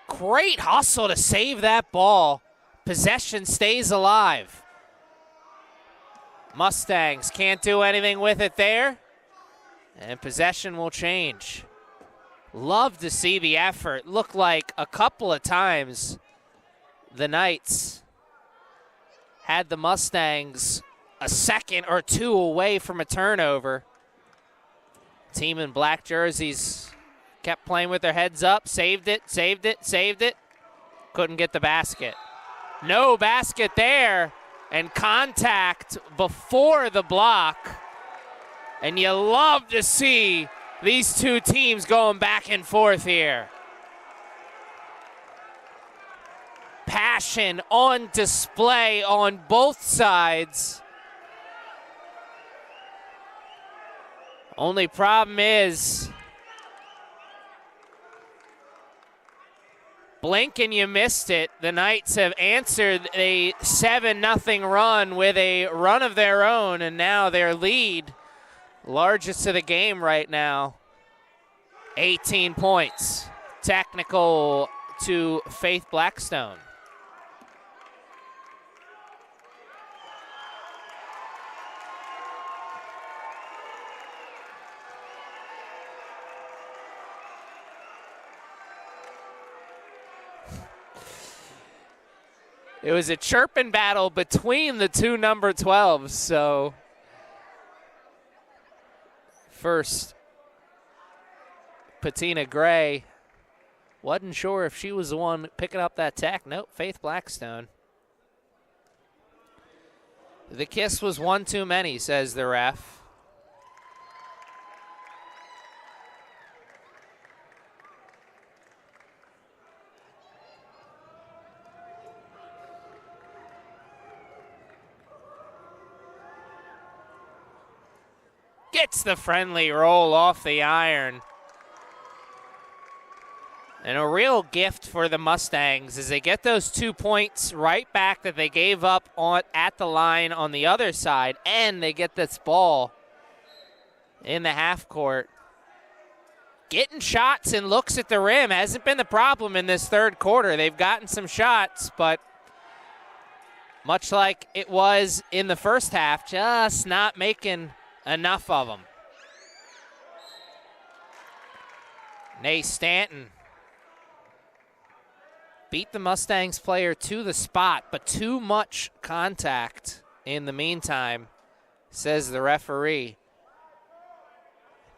Great hustle to save that ball. Possession stays alive. Mustangs can't do anything with it there. And possession will change. Love to see the effort. Looked like a couple of times the Knights had the Mustangs a second or 2 away from a turnover. Team in black jerseys kept playing with their heads up, saved it, saved it, saved it. Couldn't get the basket. No basket there, and contact before the block. And you love to see these 2 teams going back and forth here. Passion on display on both sides. Only problem is, blink and you missed it. The Knights have answered a 7-0 run with a run of their own, and now their lead, largest of the game right now, 18 points. Technical to Faith Blackstone. It was a chirping battle between the 2 number 12s, so first, Patina Gray, wasn't sure if she was the one picking up that tech. Nope, Faith Blackstone. The kiss was one too many, says the ref. gets the friendly roll off the iron. And a real gift for the Mustangs as they get those 2 points right back that they gave up at the line on the other side, and they get this ball in the half court. Getting shots and looks at the rim hasn't been the problem in this third quarter. They've gotten some shots, but much like it was in the first half, just not making enough of them. Nay Stanton beat the Mustangs player to the spot, but too much contact in the meantime, says the referee.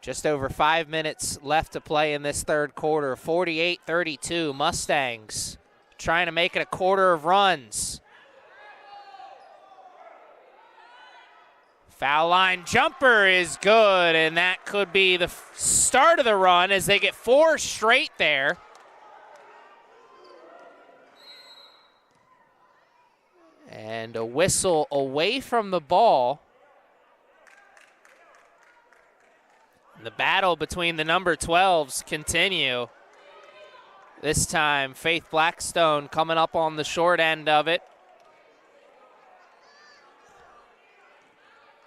Just over 5 minutes left to play in this third quarter. 48-32, Mustangs trying to make it a quarter of runs. Foul line jumper is good, and that could be the start of the run as they get 4 straight there. And a whistle away from the ball. The battle between the number 12s continue. This time, Faith Blackstone coming up on the short end of it.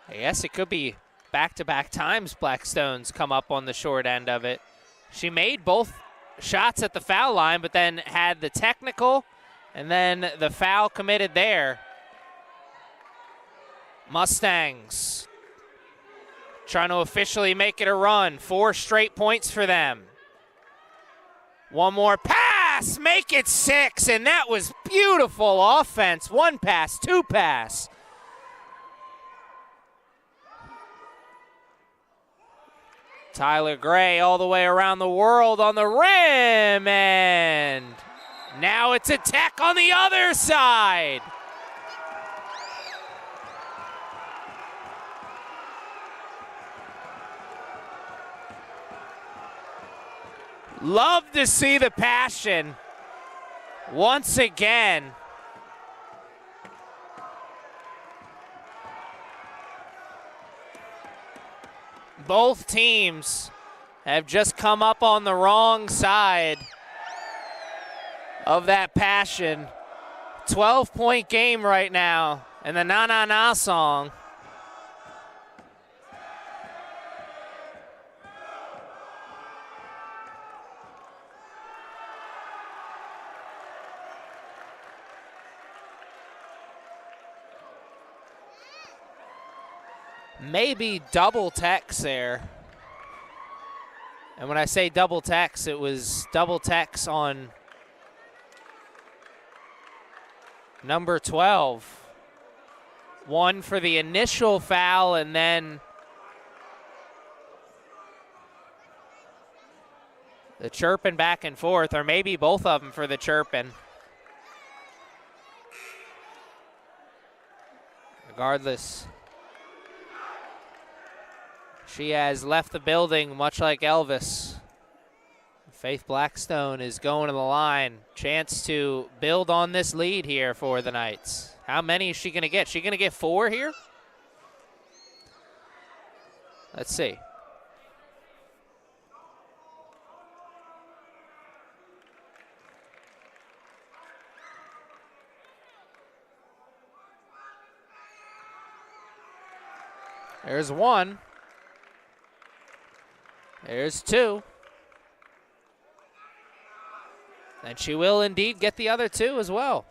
I guess it could be back-to-back times Blackstone's come up on the short end of it. She made both shots at the foul line, but then had the technical and then the foul committed there. Mustangs trying to officially make it a run. 4 straight points for them. One more pass, make it 6, and that was beautiful offense. 1 pass, 2 pass. Tyler Gray all the way around the world on the rim, and now it's a tech on the other side. Love to see the passion once again. Both teams have just come up on the wrong side of that passion. 12-point game right now, and the Na Na Na song. Maybe double techs there. And when I say double techs, it was double techs on number 12. One for the initial foul and then the chirping back and forth, or maybe both of them for the chirping. Regardless, she has left the building, much like Elvis. Faith Blackstone is going to the line. Chance to build on this lead here for the Knights. How many is she going to get? She going to get 4 here? Let's see. There's 1. There's 2. And she will indeed get the other 2 as well.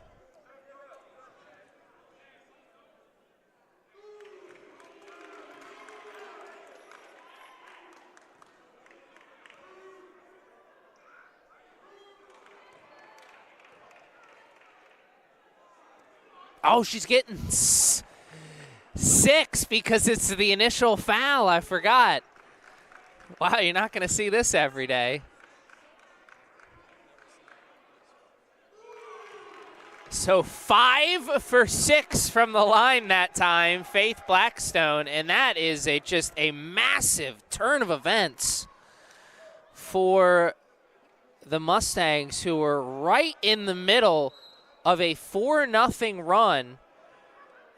Oh, she's getting 6 because it's the initial foul. I forgot. Wow, you're not going to see this every day. So 5 for 6 from the line that time, Faith Blackstone, and that is just a massive turn of events for the Mustangs, who were right in the middle of a 4-0 run,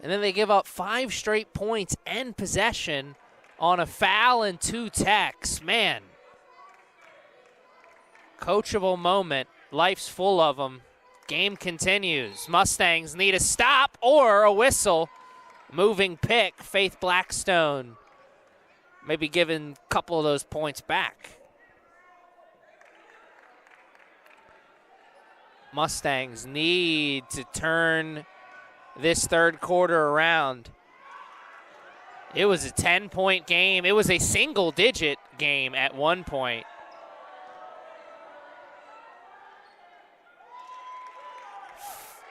and then they give up 5 straight points and possession on a foul and 2 techs. Man, coachable moment. Life's full of them. Game continues. Mustangs need a stop or a whistle. Moving pick, Faith Blackstone. Maybe giving a couple of those points back. Mustangs need to turn this third quarter around. It was a 10-point game. It was a single-digit game at one point.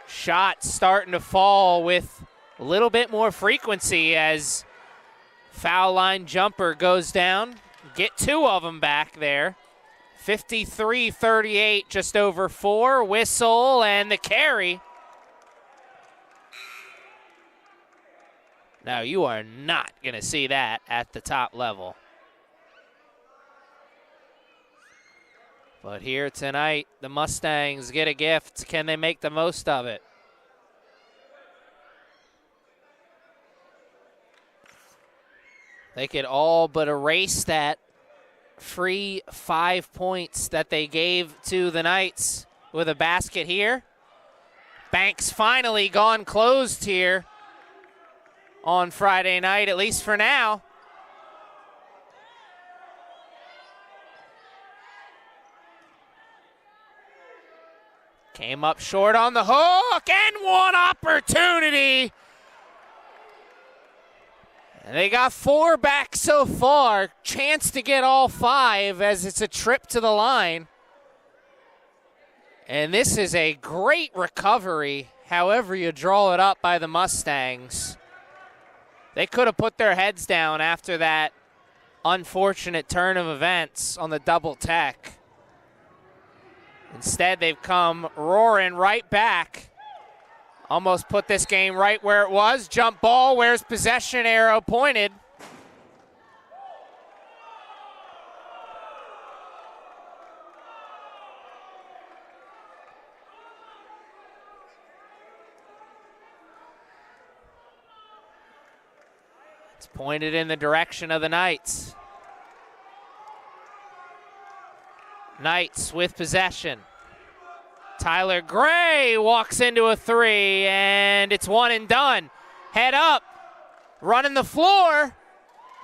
Shots starting to fall with a little bit more frequency as foul line jumper goes down. Get 2 of them back there. 53-38, just over 4. Whistle and the carry. Now, you are not going to see that at the top level. But here tonight, the Mustangs get a gift. Can they make the most of it? They could all but erase that free 5 points that they gave to the Knights with a basket here. Banks finally gone closed here on Friday night, at least for now. Came up short on the hook, and one opportunity. And they got 4 back so far. Chance to get all 5 as it's a trip to the line. And this is a great recovery, however you draw it up by the Mustangs. They could have put their heads down after that unfortunate turn of events on the double tech. Instead, they've come roaring right back. Almost put this game right where it was. Jump ball, where's possession arrow pointed? It's pointed in the direction of the Knights. Knights with possession. Tyler Gray walks into a 3, and it's one and done. Head up, running the floor,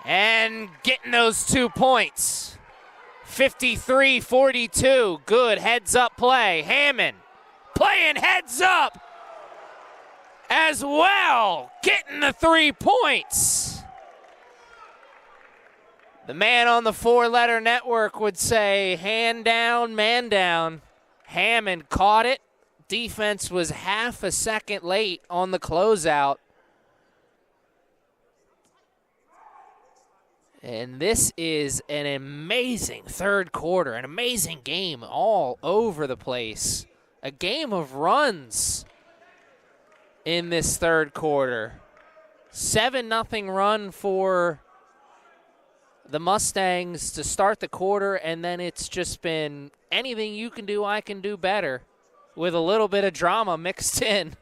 and getting those 2 points. 53-42, good heads-up play. Hammond playing heads up as well, getting the 3 points. The man on the 4-letter network would say, hand down, man down. Hammond caught it. Defense was half a second late on the closeout. And this is an amazing third quarter, an amazing game all over the place. A game of runs in this third quarter. 7-0 run for the Mustangs to start the quarter, and then it's just been anything you can do, I can do better, with a little bit of drama mixed in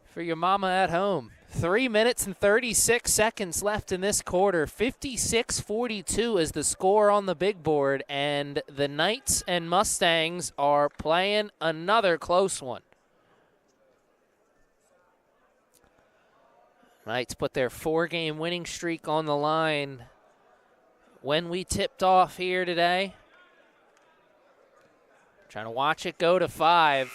for your mama at home. 3 minutes and 36 seconds left in this quarter. 56-42 is the score on the big board, and the Knights and Mustangs are playing another close one. Knights put their 4-game winning streak on the line when we tipped off here today. Trying to watch it go to 5.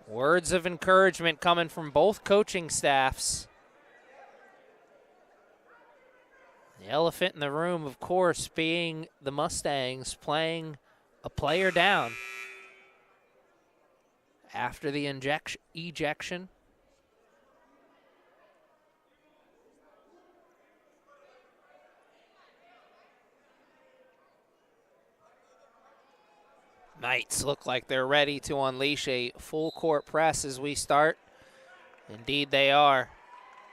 Words of encouragement coming from both coaching staffs. The elephant in the room, of course, being the Mustangs playing a player down after the ejection. Knights look like they're ready to unleash a full court press as we start. Indeed they are.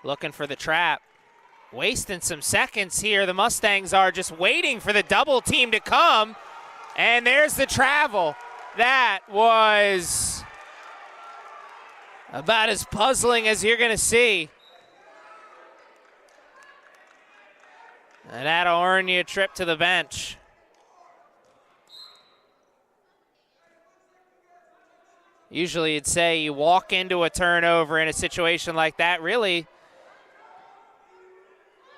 Looking for the trap. Wasting some seconds here. The Mustangs are just waiting for the double team to come. And there's the travel. That was about as puzzling as you're going to see. And that'll earn you a trip to the bench. Usually you'd say you walk into a turnover in a situation like that. Really,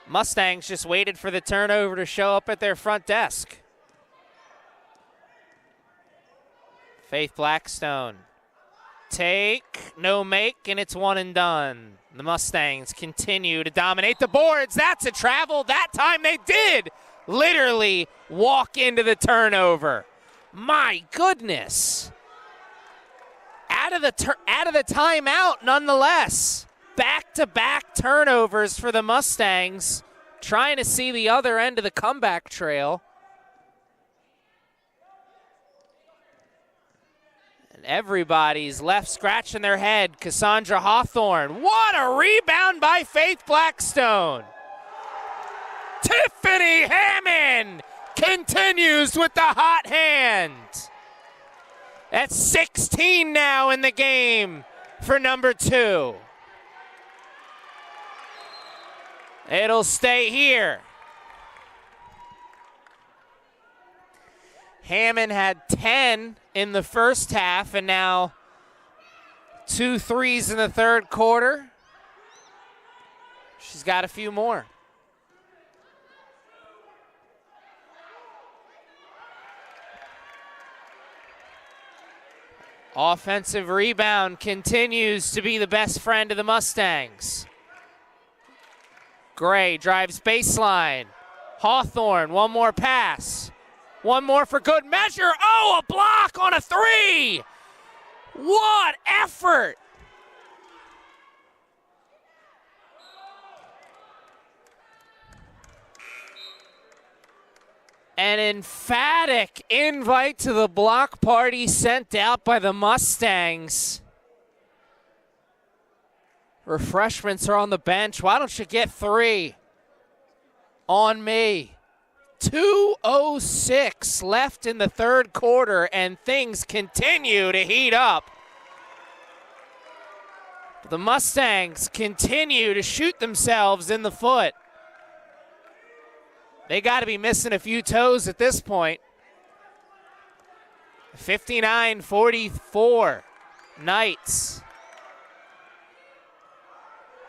Mustangs just waited for the turnover to show up at their front desk. Faith Blackstone. Take, no make, and it's one and done. The Mustangs continue to dominate the boards. That's a travel. That time they did literally walk into the turnover. My goodness. Out of the timeout nonetheless. Back-to-back turnovers for the Mustangs, trying to see the other end of the comeback trail. And everybody's left scratching their head. Cassandra Hawthorne. What a rebound by Faith Blackstone. Tiffany Hammond continues with the hot hand. That's 16 now in the game for number 2. It'll stay here. Hammond had 10 in the first half and now 2 threes in the third quarter. She's got a few more. Offensive rebound continues to be the best friend of the Mustangs. Gray drives baseline. Hawthorne, one more pass. One more for good measure. Oh, a block on a 3. What effort. An emphatic invite to the block party sent out by the Mustangs. Refreshments are on the bench. Why don't you get 3 on me? 2:06 left in the third quarter, and things continue to heat up. The Mustangs continue to shoot themselves in the foot. They got to be missing a few toes at this point. 59-44, Knights.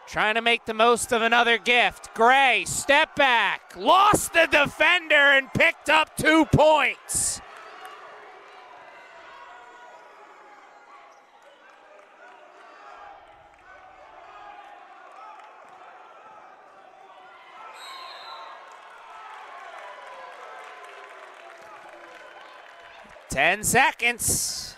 Trying to make the most of another gift. Gray, step back, lost the defender and picked up 2 points. Ten seconds.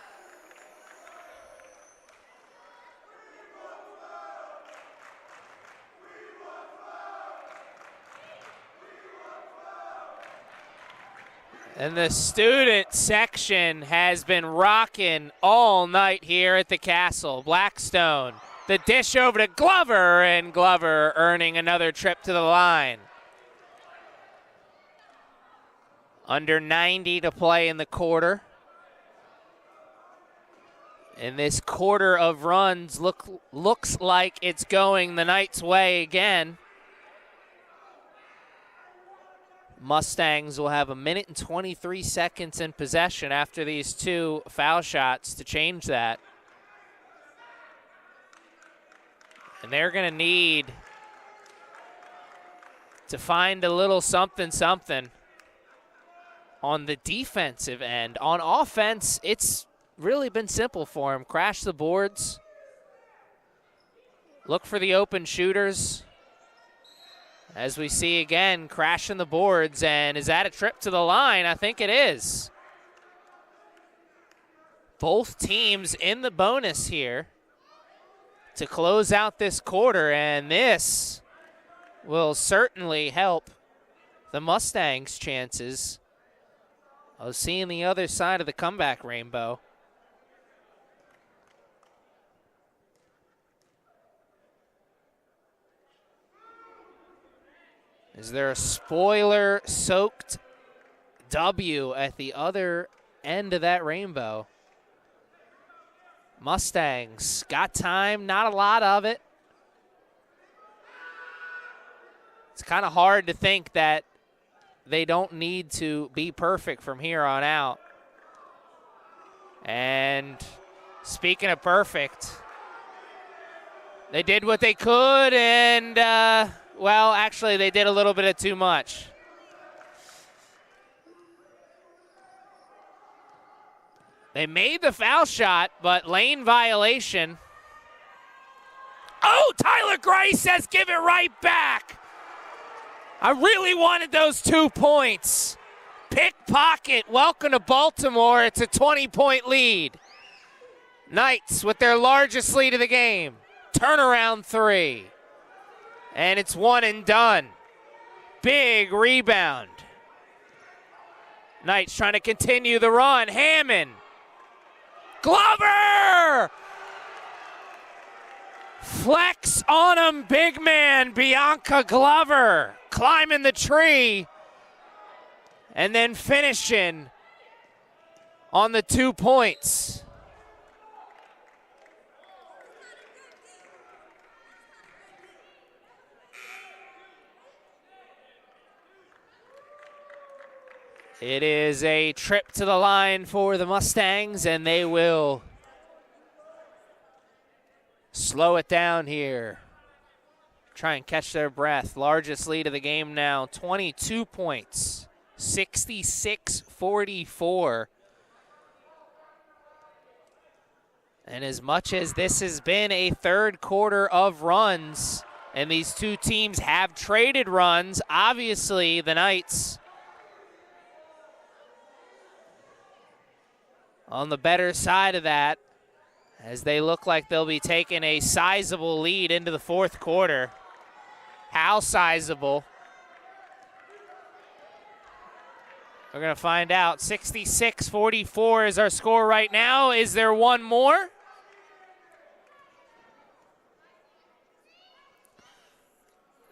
And the student section has been rocking all night here at the Castle. Blackstone, the dish over to Glover, and Glover earning another trip to the line. Under 90 to play in the quarter. And this quarter of runs looks like it's going the Knights' way again. Mustangs will have 1 minute and 23 seconds in possession after these 2 foul shots to change that. And they're going to need to find a little something on the defensive end. On offense, it's really been simple for them. Crash the boards. Look for the open shooters. As we see again, crashing the boards. And is that a trip to the line? I think it is. Both teams in the bonus here to close out this quarter. And this will certainly help the Mustangs' chances of seeing the other side of the comeback rainbow. Is there a spoiler-soaked W at the other end of that rainbow? Mustangs got time, not a lot of it. It's kind of hard to think that they don't need to be perfect from here on out. And speaking of perfect, they did what they could, and, well, actually, they did a little bit of too much. They made the foul shot, but lane violation. Oh, Tyler Gray says give it right back. I really wanted those 2 points. Pickpocket, welcome to Baltimore. It's a 20-point lead. Knights with their largest lead of the game. Turnaround 3. And it's one and done. Big rebound. Knights trying to continue the run. Hammond. Glover! Flex on him, big man, Bianca Glover. Climbing the tree. And then finishing on the 2 points. It is a trip to the line for the Mustangs, and they will slow it down here. Try and catch their breath. Largest lead of the game now, 22 points, 66-44. And as much as this has been a third quarter of runs, and these two teams have traded runs, obviously the Knights on the better side of that, as they look like they'll be taking a sizable lead into the fourth quarter. How sizable? We're going to find out. 66-44 is our score right now. Is there one more?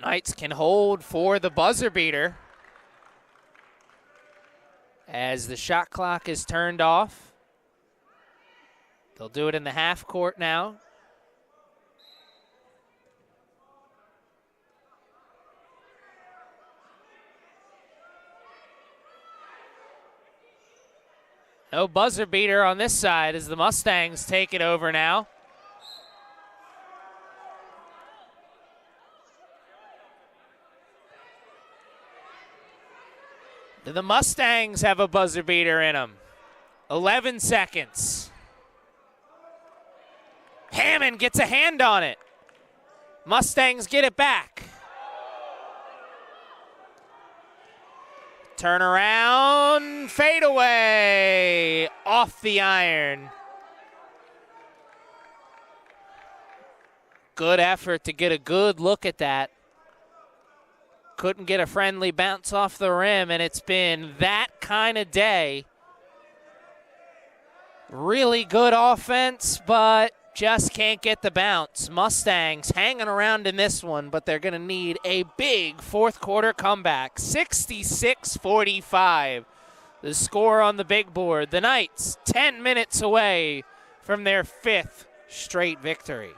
Knights can hold for the buzzer beater as the shot clock is turned off. They'll do it in the half court now. No buzzer beater on this side as the Mustangs take it over now. Do the Mustangs have a buzzer beater in them? 11 seconds. Hammond gets a hand on it. Mustangs get it back. Turn around, fade away, off the iron. Good effort to get a good look at that. Couldn't get a friendly bounce off the rim, and it's been that kind of day. Really good offense, but just can't get the bounce. Mustangs hanging around in this one, but they're going to need a big fourth quarter comeback. 66-45, the score on the big board. The Knights 10 minutes away from their 5th straight victory.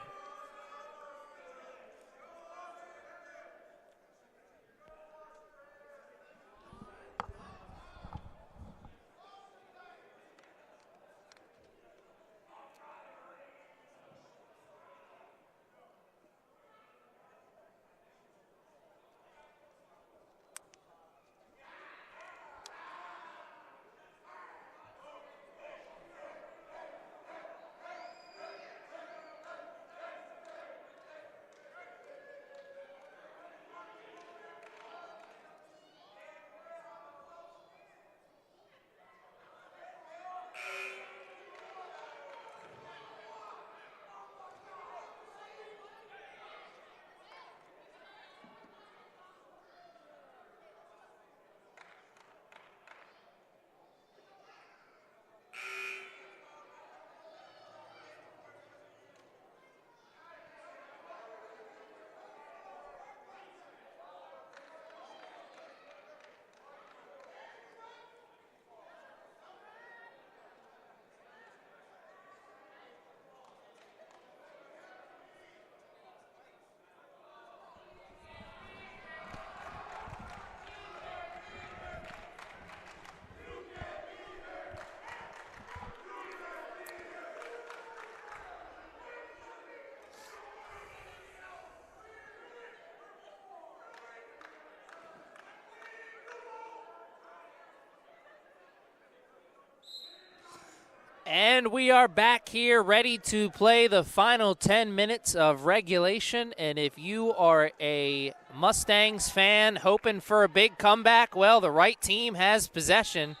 And we are back here ready to play the final 10 minutes of regulation. And if you are a Mustangs fan hoping for a big comeback, well, the right team has possession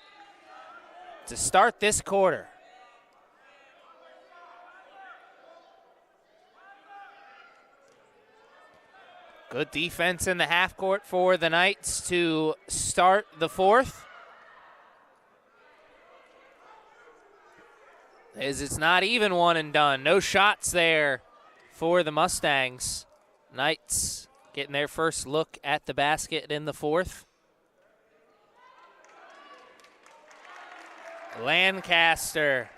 to start this quarter. Good defense in the half court for the Knights to start the fourth. As it's not even one and done. No shots there for the Mustangs. Knights getting their first look at the basket in the fourth. Lancaster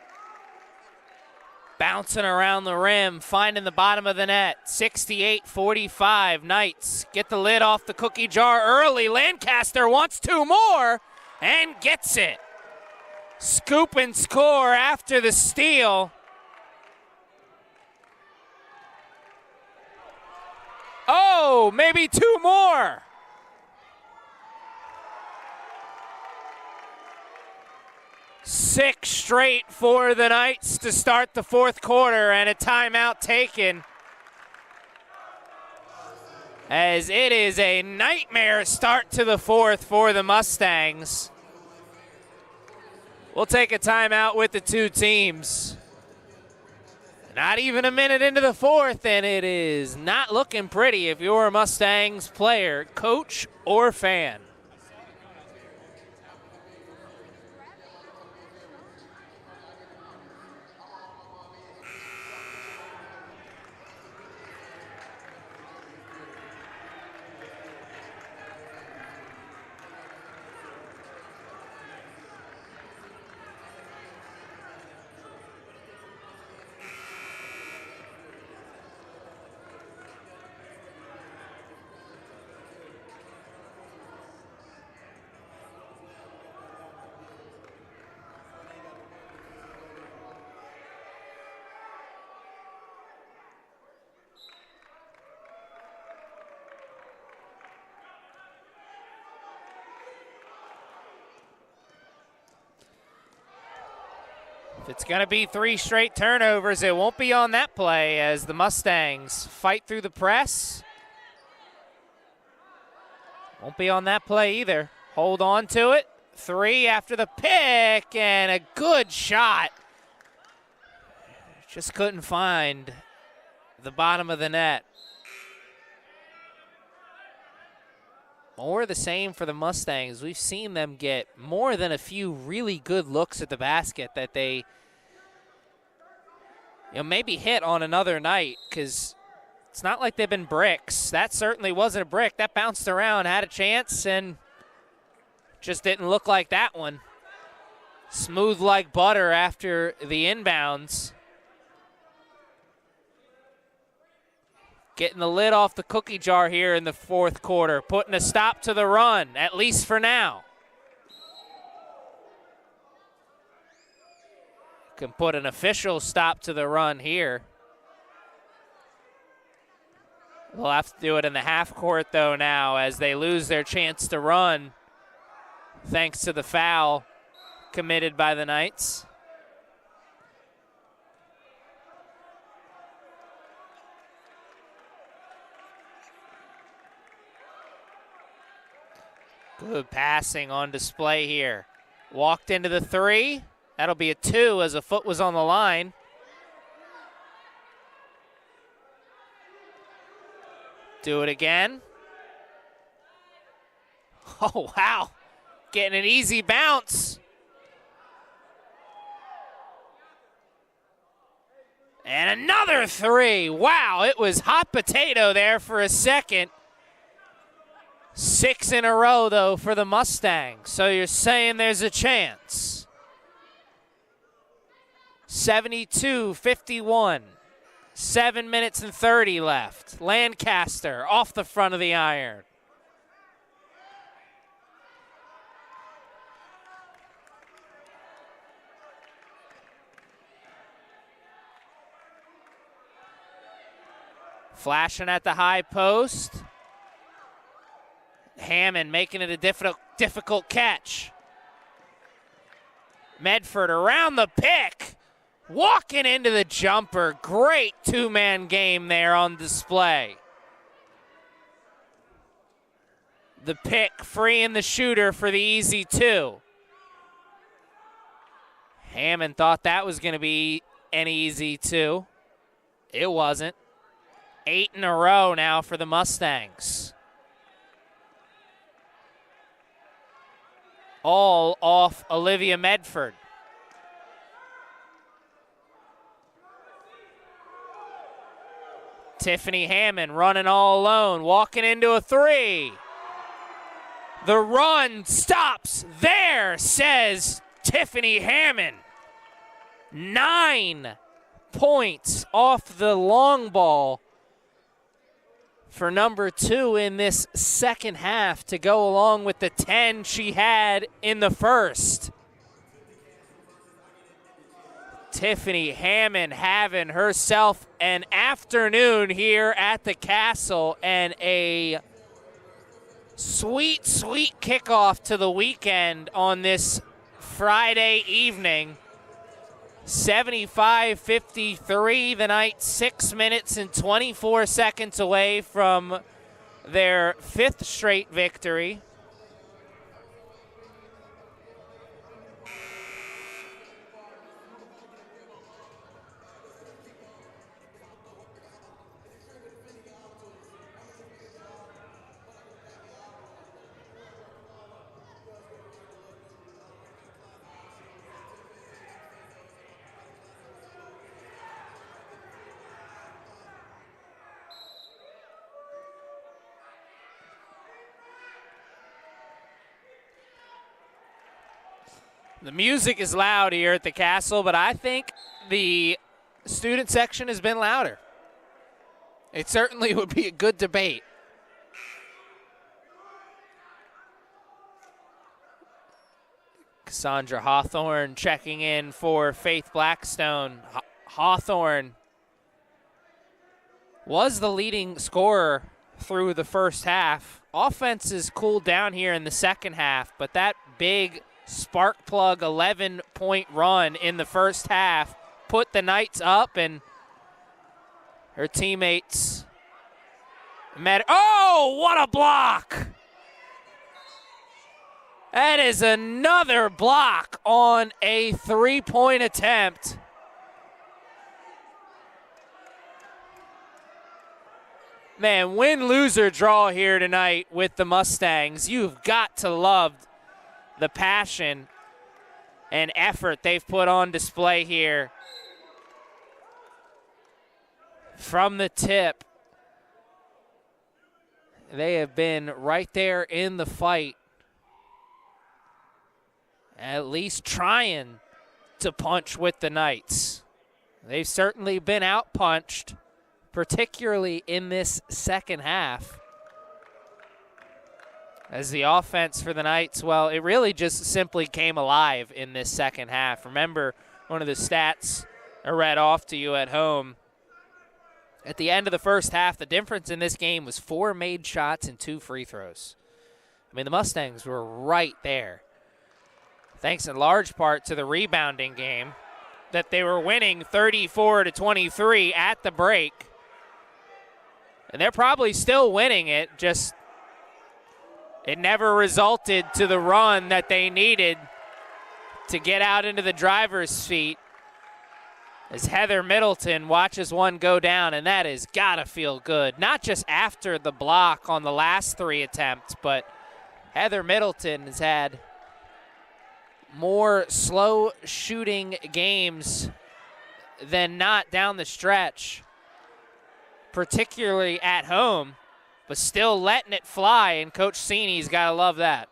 bouncing around the rim, finding the bottom of the net. 68-45. Knights get the lid off the cookie jar early. Lancaster wants two more and gets it. Scoop and score after the steal. Oh, maybe two more. Six straight for the Knights to start the fourth quarter, and a timeout taken, as it is a nightmare start to the fourth for the Mustangs. We'll take a timeout with the two teams. Not even a minute into the fourth, and it is not looking pretty if you're a Mustangs player, coach, or fan. If it's going to be three straight turnovers, it won't be on that play as the Mustangs fight through the press. Won't be on that play either. Hold on to it. Three after the pick, and a good shot. Just couldn't find the bottom of the net. More the same for the Mustangs. We've seen them get more than a few really good looks at the basket that they maybe hit on another night, because it's not like they've been bricks. That certainly wasn't a brick. That bounced around, had a chance, and just didn't look like that one. Smooth like butter after the inbounds. Getting the lid off the cookie jar here in the fourth quarter, putting a stop to the run, at least for now. Can put an official stop to the run here. They'll have to do it in the half court, though, now, as they lose their chance to run, thanks to the foul committed by the Knights. Good passing on display here. Walked into the three. That'll be a two as a foot was on the line. Do it again. Oh, wow. Getting an easy bounce. And another three. Wow, it was hot potato there for a second. 6 in a row, though, for the Mustangs. So you're saying there's a chance. 72-51. 7 minutes and 30 left. Lancaster off the front of the iron. Flashing at the high post. Hammond making it a difficult catch. Medford around the pick. walking into the jumper. Great two-man game there on display. The pick freeing the shooter for the easy two. Hammond thought that was going to be an easy two. It wasn't. 8 in a row now for the Mustangs. All off Olivia Medford. Tiffany Hammond running all alone, walking into a three. The run stops there, says Tiffany Hammond. 9 points off the long ball for number 2 in this second half to go along with the 10 she had in the first. Tiffany Hammond having herself an afternoon here at the Castle and a sweet, sweet kickoff to the weekend on this Friday evening. 75-53, the Knights 6 minutes and 24 seconds away from their 5th straight victory. The music is loud here at the Castle, but I think the student section has been louder. It certainly would be a good debate. Cassandra Hawthorne checking in for Faith Blackstone. Hawthorne was the leading scorer through the first half. Offense has cooled down here in the second half, but that big spark plug 11-point run in the first half put the Knights up, and her teammates met. Oh, what a block! That is another block on a 3-point attempt. Man, win, lose, or draw here tonight with the Mustangs. You've got to love the passion and effort they've put on display here. From the tip, they have been right there in the fight, at least trying to punch with the Knights. They've certainly been out-punched, particularly in this second half. As the offense for the Knights, well, it really just simply came alive in this second half. Remember, one of the stats I read off to you at home. At the end of the first half, the difference in this game was 4 made shots and 2 free throws. I mean, the Mustangs were right there, thanks in large part to the rebounding game that they were winning 34-23 at the break. And they're probably still winning it, just it never resulted to the run that they needed to get out into the driver's seat, as Heather Middleton watches one go down, and that has got to feel good. Not just after the block on the last 3 attempts, but Heather Middleton has had more slow shooting games than not down the stretch, particularly at home, but still letting it fly, and Coach Seeney's got to love that.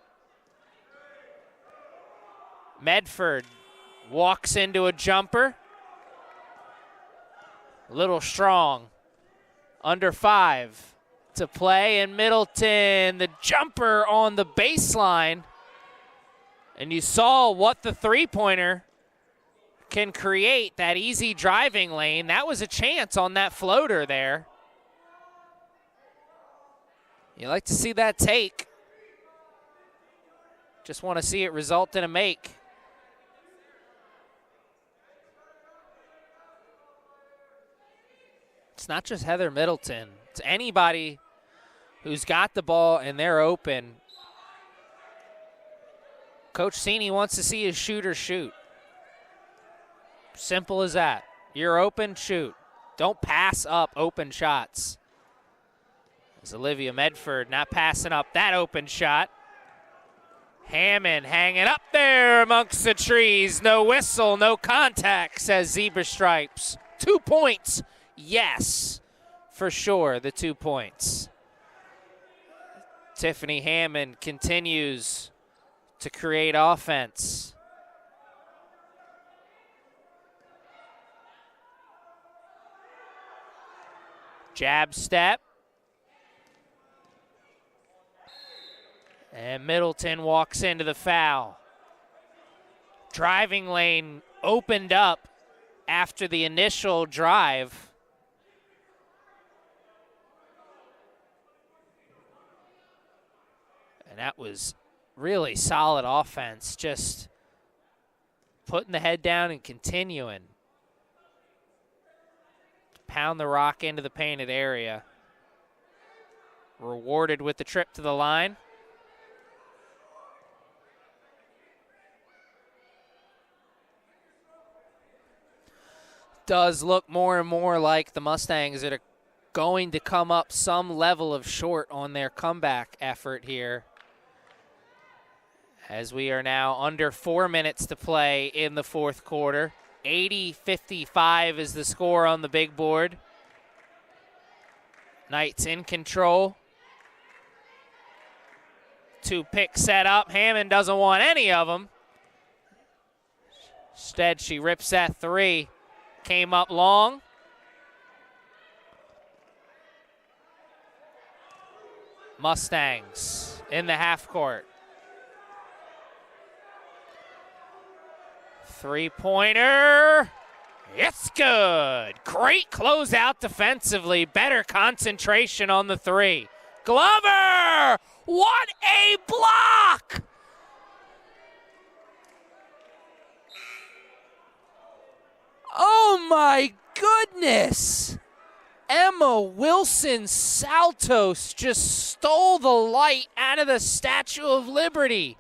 Medford walks into a jumper. A little strong. Under 5 to play, and Middleton, the jumper on the baseline. And you saw what the three-pointer can create, that easy driving lane. That was a chance on that floater there. You like to see that take. Just want to see it result in a make. It's not just Heather Middleton. It's anybody who's got the ball and they're open. Coach Cini wants to see his shooters shoot. Simple as that. You're open, shoot. Don't pass up open shots. As Olivia Medford not passing up that open shot. Hammond hanging up there amongst the trees. No whistle, no contact, says Zebra Stripes. 2 points, yes, for sure, the 2 points. Tiffany Hammond continues to create offense. Jab step. And Middleton walks into the foul. Driving lane opened up after the initial drive. And that was really solid offense, just putting the head down and continuing. Pound the rock into the painted area. Rewarded with the trip to the line. Does look more and more like the Mustangs that are going to come up some level of short on their comeback effort here, as we are now under 4 minutes to play in the fourth quarter. 80-55 is the score on the big board. Knights in control. 2 picks set up. Hammond doesn't want any of them. Instead, she rips that 3. Came up long. Mustangs in the half court. 3-pointer. It's good. Great closeout defensively. Better concentration on the 3. Glover! What a block! Oh my goodness! Emma Wilson Saltos just stole the light out of the Statue of Liberty.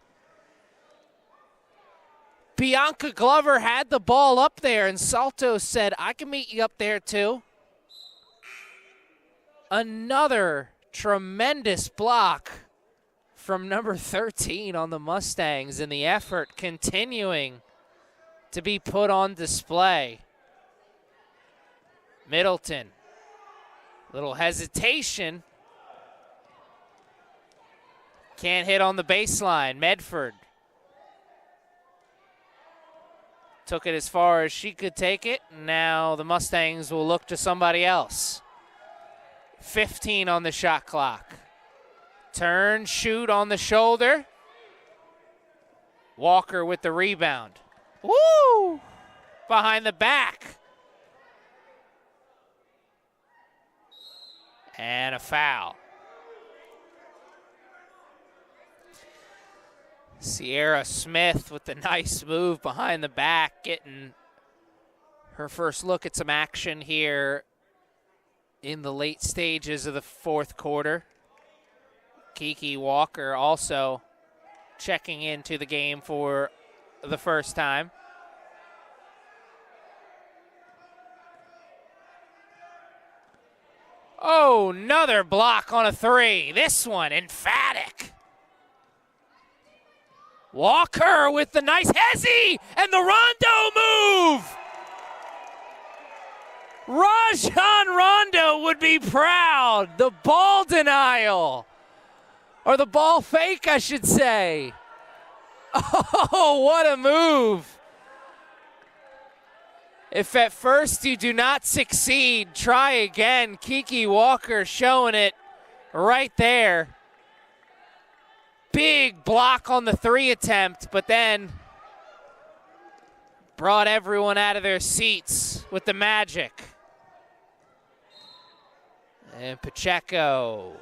Bianca Glover had the ball up there, and Saltos said, I can meet you up there too. Another tremendous block from number 13 on the Mustangs, and the effort continuing to be put on display. Middleton, little hesitation. Can't hit on the baseline. Medford took it as far as she could take it. Now the Mustangs will look to somebody else. 15 on the shot clock. Turn, shoot on the shoulder. Walker with the rebound. Woo! Behind the back. And a foul. Sierra Smith with the nice move behind the back, getting her first look at some action here in the late stages of the fourth quarter. Kiki Walker also checking into the game for the first time. Oh, another block on a 3. This one emphatic. Walker with the nice hezzy and the Rondo move. Rajan Rondo would be proud. The ball denial, or the ball fake, I should say. Oh, what a move. If at first you do not succeed, try again. Kiki Walker showing it right there. Big block on the 3 attempt, but then brought everyone out of their seats with the magic. And Pacheco.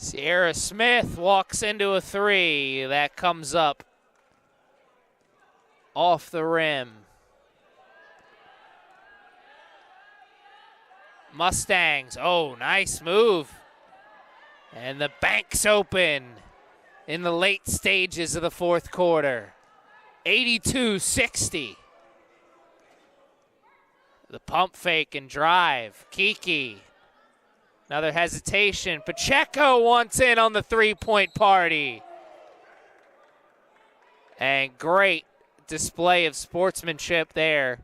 Sierra Smith walks into a three. That comes up off the rim. Mustangs, oh, nice move. And the bank's open in the late stages of the fourth quarter. 82-60. The pump fake and drive. Kiki. Another hesitation. Pacheco wants in on the three-point party. And great display of sportsmanship there.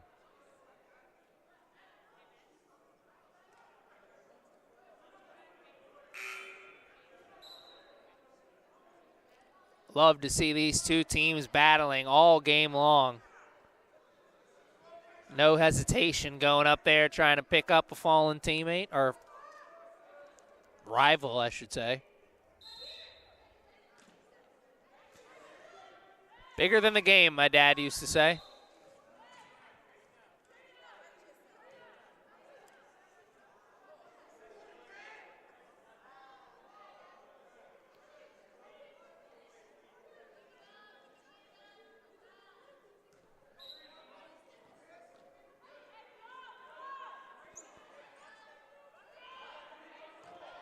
Love to see these two teams battling all game long. No hesitation going up there trying to pick up a fallen teammate, or rival, I should say. Bigger than the game, my dad used to say.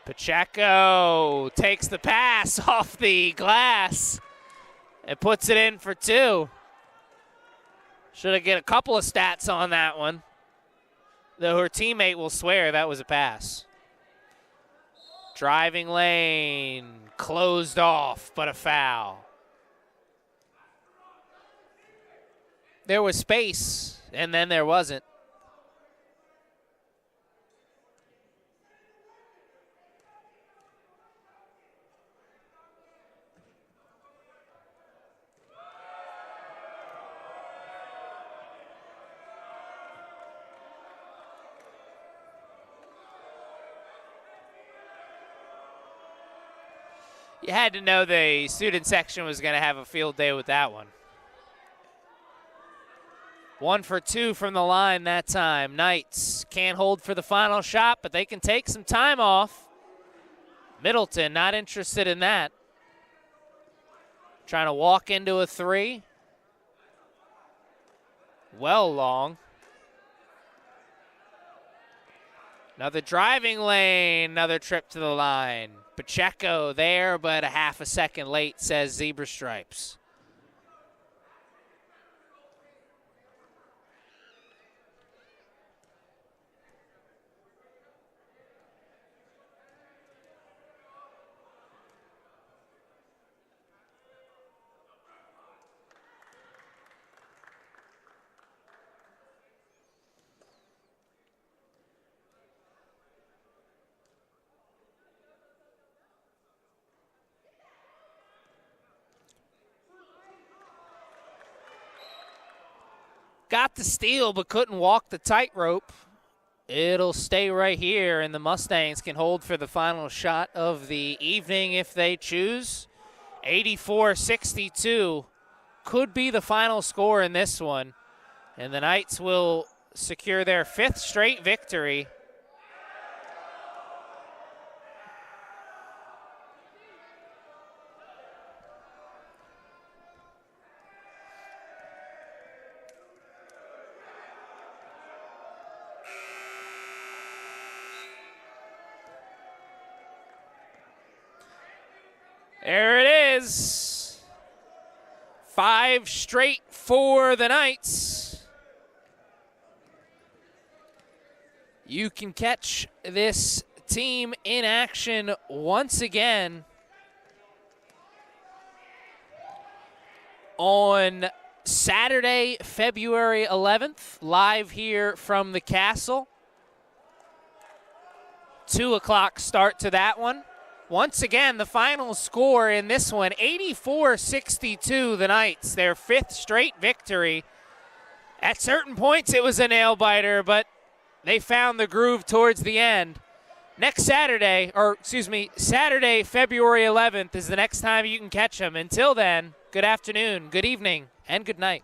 Pacheco takes the pass off the glass and puts it in for two. Should have get a couple of stats on that one, though her teammate will swear that was a pass. Driving lane, closed off, but a foul. There was space, and then there wasn't. You had to know the student section was going to have a field day with that one. 1 for 2 from the line that time. Knights can't hold for the final shot, but they can take some time off. Middleton not interested in that. Trying to walk into a three. Well long. Another driving lane, another trip to the line. Pacheco there, but a half a second late, says Zebra Stripes. Got the steal, but couldn't walk the tightrope. It'll stay right here, and the Mustangs can hold for the final shot of the evening if they choose. 84-62 could be the final score in this one, and the Knights will secure their 5th straight victory. There it is. 5 straight for the Knights. You can catch this team in action once again on Saturday, February 11th, live here from the Castle. 2 o'clock start to that one. Once again, the final score in this one, 84-62, the Knights, their 5th straight victory. At certain points, it was a nail-biter, but they found the groove towards the end. Next Saturday, Saturday, February 11th is the next time you can catch them. Until then, good afternoon, good evening, and good night.